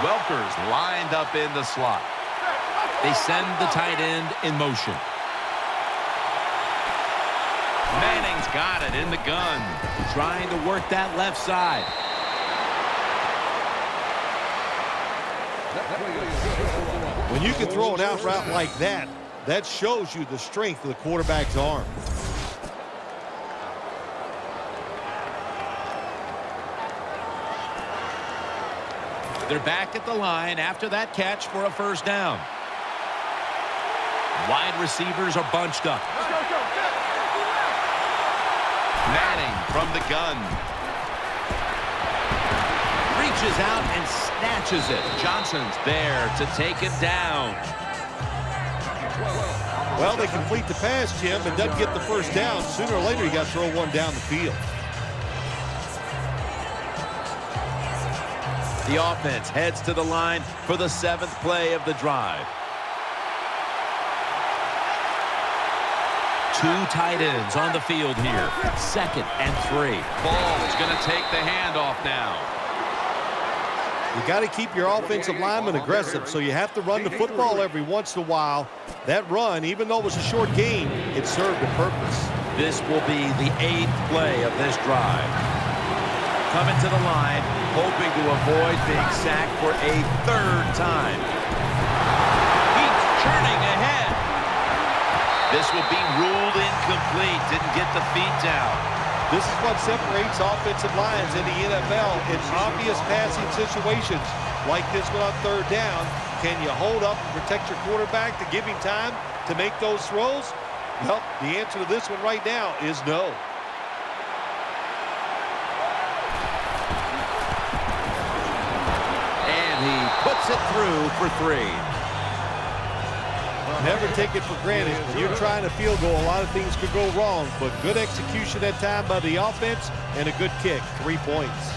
Welker's lined up in the slot. They send the tight end in motion. Manning's got it in the gun, trying to work that left side. When you can throw an out route like that, that shows you the strength of the quarterback's arm. They're back at the line after that catch for a first down. Wide receivers are bunched up. Manning from the gun. Reaches out and snatches it. Johnson's there to take him down. Well, they complete the pass, Jim, but doesn't get the first down. Sooner or later, you got to throw one down the field. The offense heads to the line for the 7th play of the drive. 2 tight ends on the field here. 2nd and 3. Ball's going to take the handoff now. You got to keep your offensive lineman aggressive, so you have to run the football every once in a while. That run, even though it was a short game, it served a purpose. This will be the 8th play of this drive. Coming to the line, hoping to avoid being sacked for a 3rd time. He's churning ahead. This will be ruled incomplete. Didn't get the feet down. This is what separates offensive lines in the NFL. In obvious passing situations like this one on 3rd down, can you hold up and protect your quarterback to give him time to make those throws? Well, the answer to this one right now is no. He puts it through for 3. Never take it for granted. When you're trying a field goal, a lot of things could go wrong, but good execution that time by the offense and a good kick. 3 points.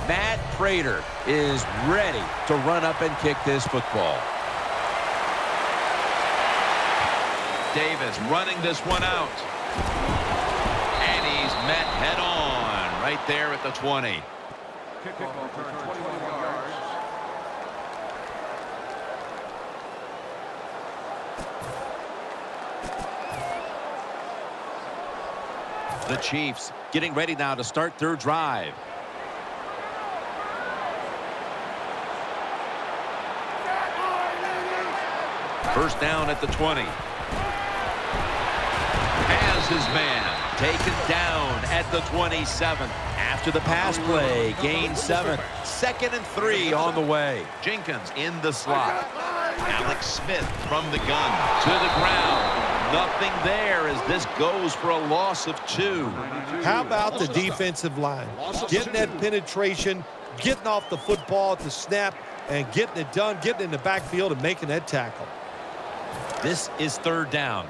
Matt Prater is ready to run up and kick this football. Davis running this one out. And he's met head on right there at the 20. Kickoff return 21 yards. The Chiefs getting ready now to start their drive. First down at the 20. Has his man taken down at the 27. After the pass play, gain 7. 2nd and 3 on the way. Jenkins in the slot. Alex Smith from the gun to the ground. Nothing there as this goes for a loss of 2. How about the defensive line? Getting that penetration, getting off the football at the snap, and getting it done, getting in the backfield and making that tackle. This is 3rd down.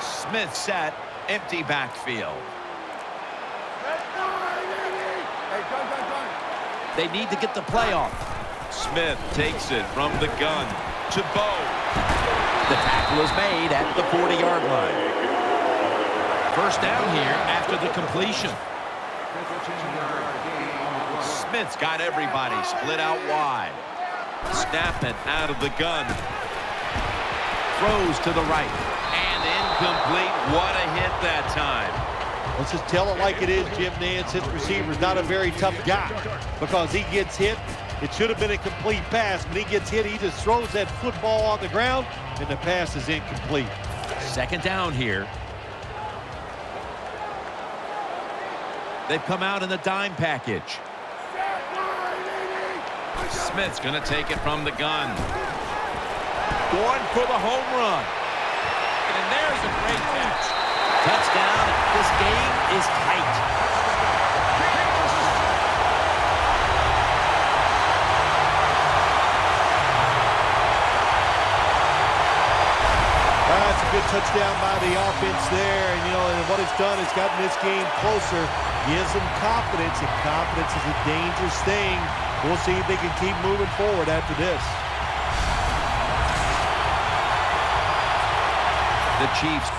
Smith set, empty backfield. They need to get the play off. Smith takes it from the gun to Bo. The tackle is made at the 40-yard line. 1st down here after the completion. Smith's got everybody split out wide. Snap it out of the gun. Throws to the right. And incomplete. What a hit that time. Let's just tell it like it is, Jim Nance. His receiver's not a very tough guy because he gets hit. It should have been a complete pass. When he gets hit, he just throws that football on the ground, and the pass is incomplete. 2nd down here. They've come out in the dime package. Smith's going to take it from the gun. Going for the home run. And there's a great catch. Touchdown. This game is tight. That's a good touchdown by the offense there. And, and what it's done is gotten this game closer. Gives them confidence, and confidence is a dangerous thing. We'll see if they can keep moving forward after this. The Chiefs.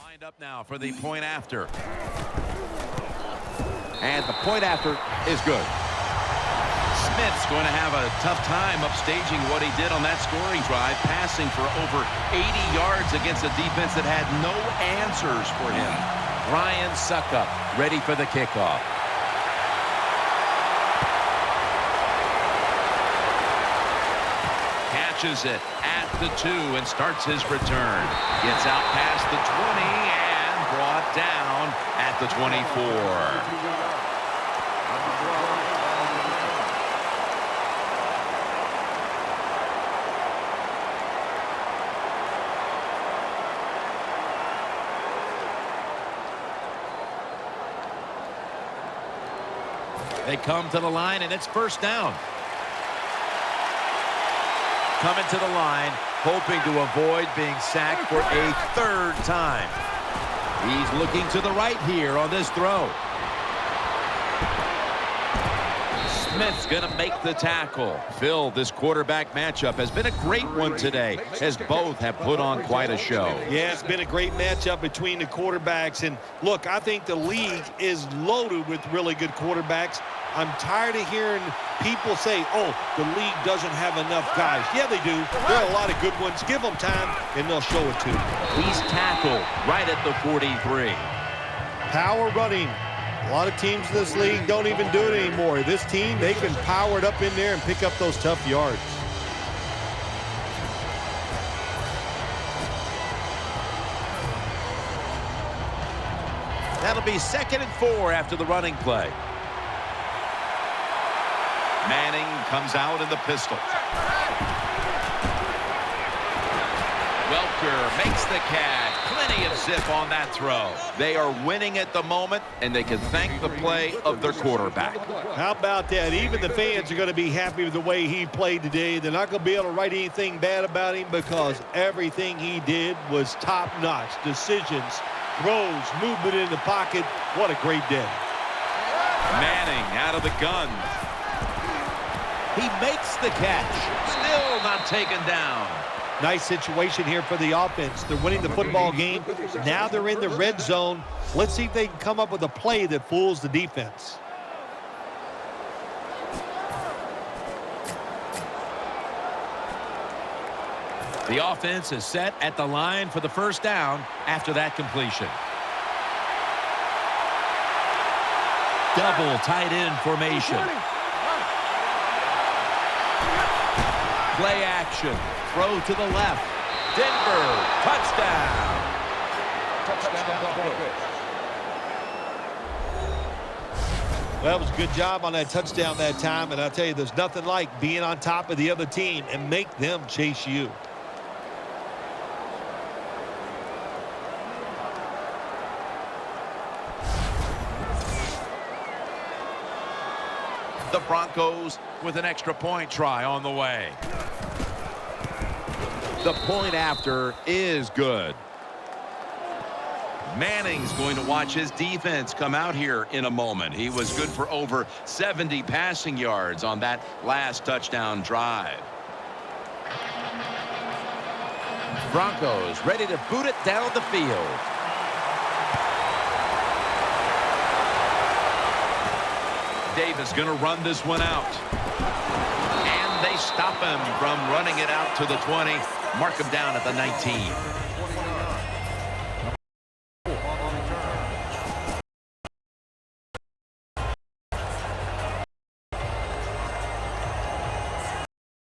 Lined up now for the point after. And the point after is good. Smith's going to have a tough time upstaging what he did on that scoring drive, passing for over 80 yards against a defense that had no answers for him. Ryan Suckup ready for the kickoff. Catches it at the 2 and starts his return. Gets out past the 20 and brought down at the 24. They come to the line, and it's 1st down. Coming to the line, hoping to avoid being sacked for a 3rd time. He's looking to the right here on this throw. Smith's going to make the tackle. Phil, this quarterback matchup has been a great one today, as both have put on quite a show. Yeah, it's been a great matchup between the quarterbacks. And look, I think the league is loaded with really good quarterbacks. I'm tired of hearing people say, oh, the league doesn't have enough guys. Yeah, they do. There are a lot of good ones. Give them time, and they'll show it to you. He's tackled right at the 43. Power running. A lot of teams in this league don't even do it anymore. This team, they can power it up in there and pick up those tough yards. That'll be 2nd and 4 after the running play. Manning comes out in the pistol. Welker makes the catch. Plenty of zip on that throw. They are winning at the moment, and they can thank the play of their quarterback. How about that? Even the fans are going to be happy with the way he played today. They're not going to be able to write anything bad about him because everything he did was top-notch. Decisions, throws, movement in the pocket. What a great day. Manning out of the gun. He makes the catch. Still not taken down. Nice situation here for the offense. They're winning the football game. Now they're in the red zone. Let's see if they can come up with a play that fools the defense. The offense is set at the line for the first down after that completion. Double tight end formation. Play action. Throw to the left. Denver. Touchdown. Well, it was a good job on that touchdown that time. And I'll tell you, there's nothing like being on top of the other team and make them chase you. The Broncos with an extra point try on the way. The point after is good. Manning's going to watch his defense come out here in a moment. He was good for over 70 passing yards on that last touchdown drive. Broncos ready to boot it down the field. Davis going to run this one out. And they stop him from running it out to the 20. Mark him down at the 19.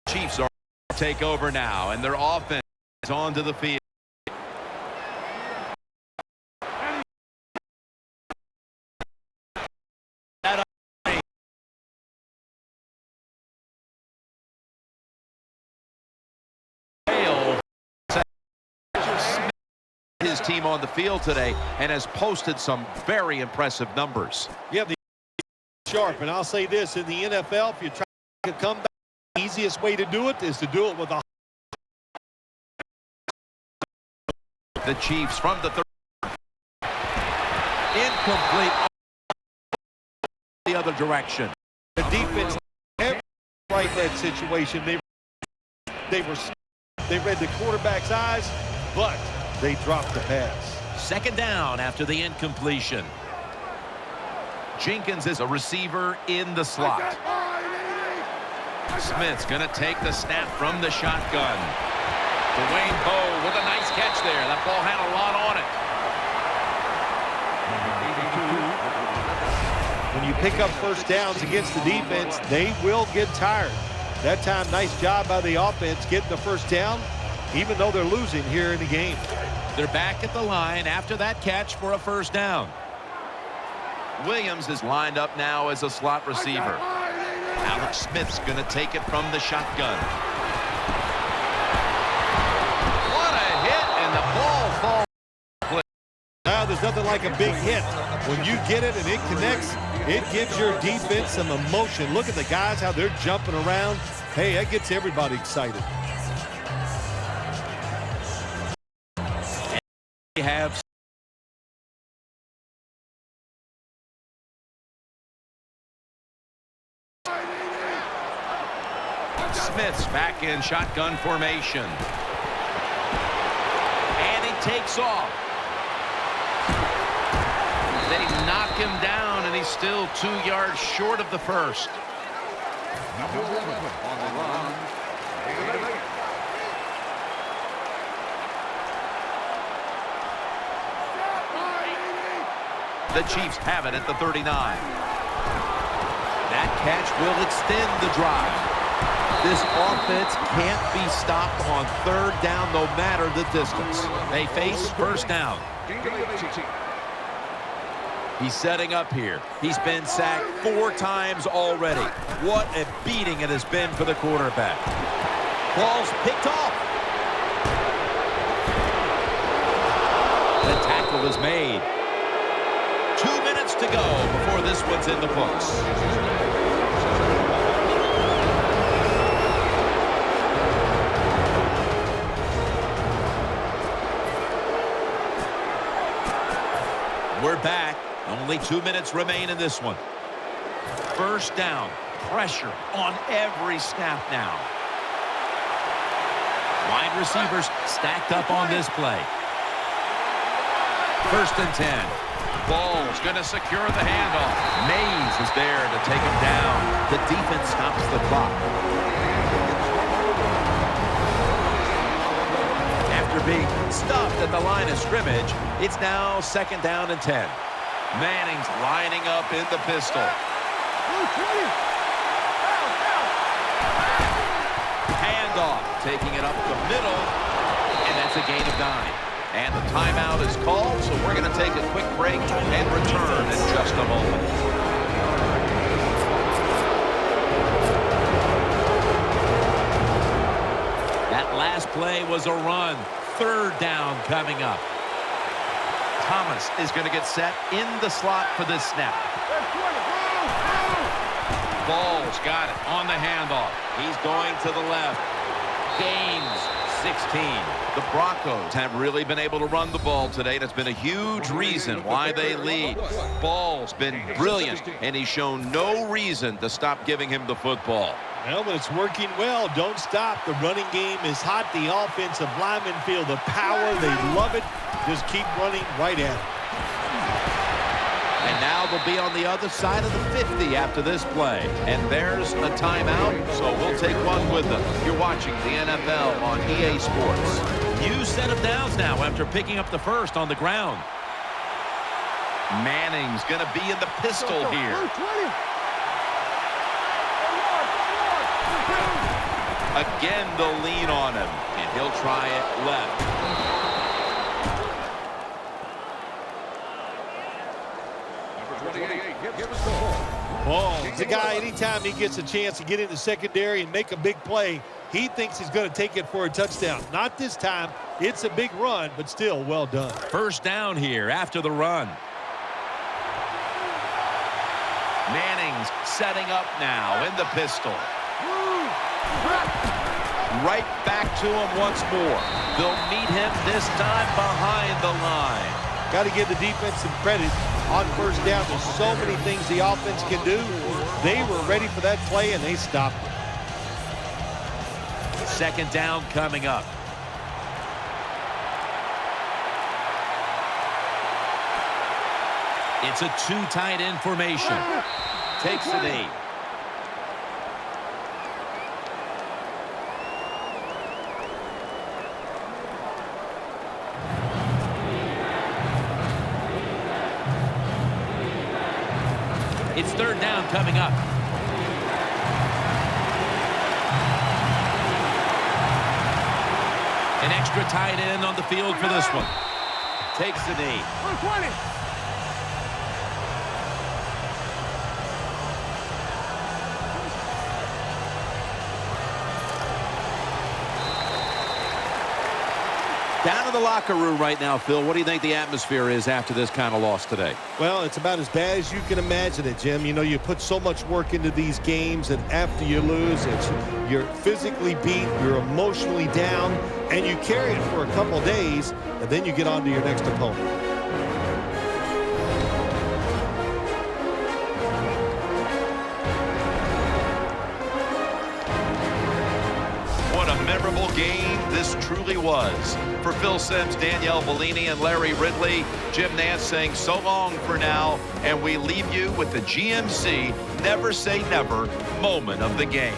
Chiefs are take over now, and their offense is onto the field. His team on the field today and has posted some very impressive numbers. Yeah, the sharp, and I'll say this, in the NFL, if you're trying to come back, the easiest way to do it is to do it with a... The Chiefs from the 30. Incomplete. The other direction. The defense right in that situation. They read the quarterback's eyes, but they dropped the pass. Second down after the incompletion. Jenkins is a receiver in the slot. Smith's going to take the snap from the shotgun. Dwayne Bowe with a nice catch there. That ball had a lot on it. When you pick up first downs against the defense, they will get tired. That time, nice job by the offense getting the first down, even though they're losing here in the game. They're back at the line after that catch for a first down. Williams is lined up now as a slot receiver. Alex Smith's going to take it from the shotgun. What a hit, and the ball falls. Now, there's nothing like a big hit. When you get it and it connects, it gives your defense some emotion. Look at the guys, how they're jumping around. Hey, that gets everybody excited. They have Smith's back in shotgun formation. And he takes off. They knock him down, and he's still 2 yards short of the first. The Chiefs have it at the 39. That catch will extend the drive. This offense can't be stopped on third down no matter the distance. They face first down. He's setting up here. He's been sacked 4 times already. What a beating it has been for the quarterback. Ball's picked off. The tackle is made. 2 minutes to go before this one's in the books. back. Only 2 minutes remain in this one. First down. Pressure on every snap now. Wide receivers stacked up on this play. First and 10. Ball's going to secure the handoff. Mays is there to take him down. The defense stops the clock. After being stopped at the line of scrimmage, it's now 2nd down and 10. Manning's lining up in the pistol. Handoff, taking it up the middle, and that's a gain of 9. And the timeout is called, so we're going to take a quick break and return in just a moment. That last play was a run. 3rd down coming up. Thomas is going to get set in the slot for this snap. Ball's got it on the handoff. He's going to the left. Gains 16. The Broncos have really been able to run the ball today. That's been a huge reason why they lead. Ball's been brilliant, and he's shown no reason to stop giving him the football. Well, but it's working well. Don't stop. The running game is hot. The offensive linemen feel the power. They love it. Just keep running right at it. And now they'll be on the other side of the 50 after this play. And there's a timeout, so we'll take one with them. You're watching the NFL on EA Sports. New set of downs now after picking up the first on the ground. Manning's going to be in the pistol here. Again, the lean on him, and he'll try it left. Oh, the guy, anytime he gets a chance to get in the secondary and make a big play, he thinks he's going to take it for a touchdown. Not this time. It's a big run, but still well done. First down here after the run. Manning's setting up now in the pistol. Right back to him once more. They'll meet him this time behind the line. Got to give the defense some credit on first down. There's so many things the offense can do. They were ready for that play, and they stopped it. 2nd down coming up. It's a 2 tight end formation. Takes the knee. It's 3rd down coming up. An extra tight end on the field for this one. Takes the knee. Down in the locker room right now, Phil. What do you think the atmosphere is after this kind of loss today? Well, it's about as bad as you can imagine it, Jim. You know, you put so much work into these games, and after you lose, you're physically beat, you're emotionally down, and you carry it for a couple days, and then you get on to your next opponent. What a memorable game this truly was. For Phil Simms, Danielle Bellini, and Larry Ridley, Jim Nance saying so long for now, and we leave you with the GMC Never Say Never moment of the game.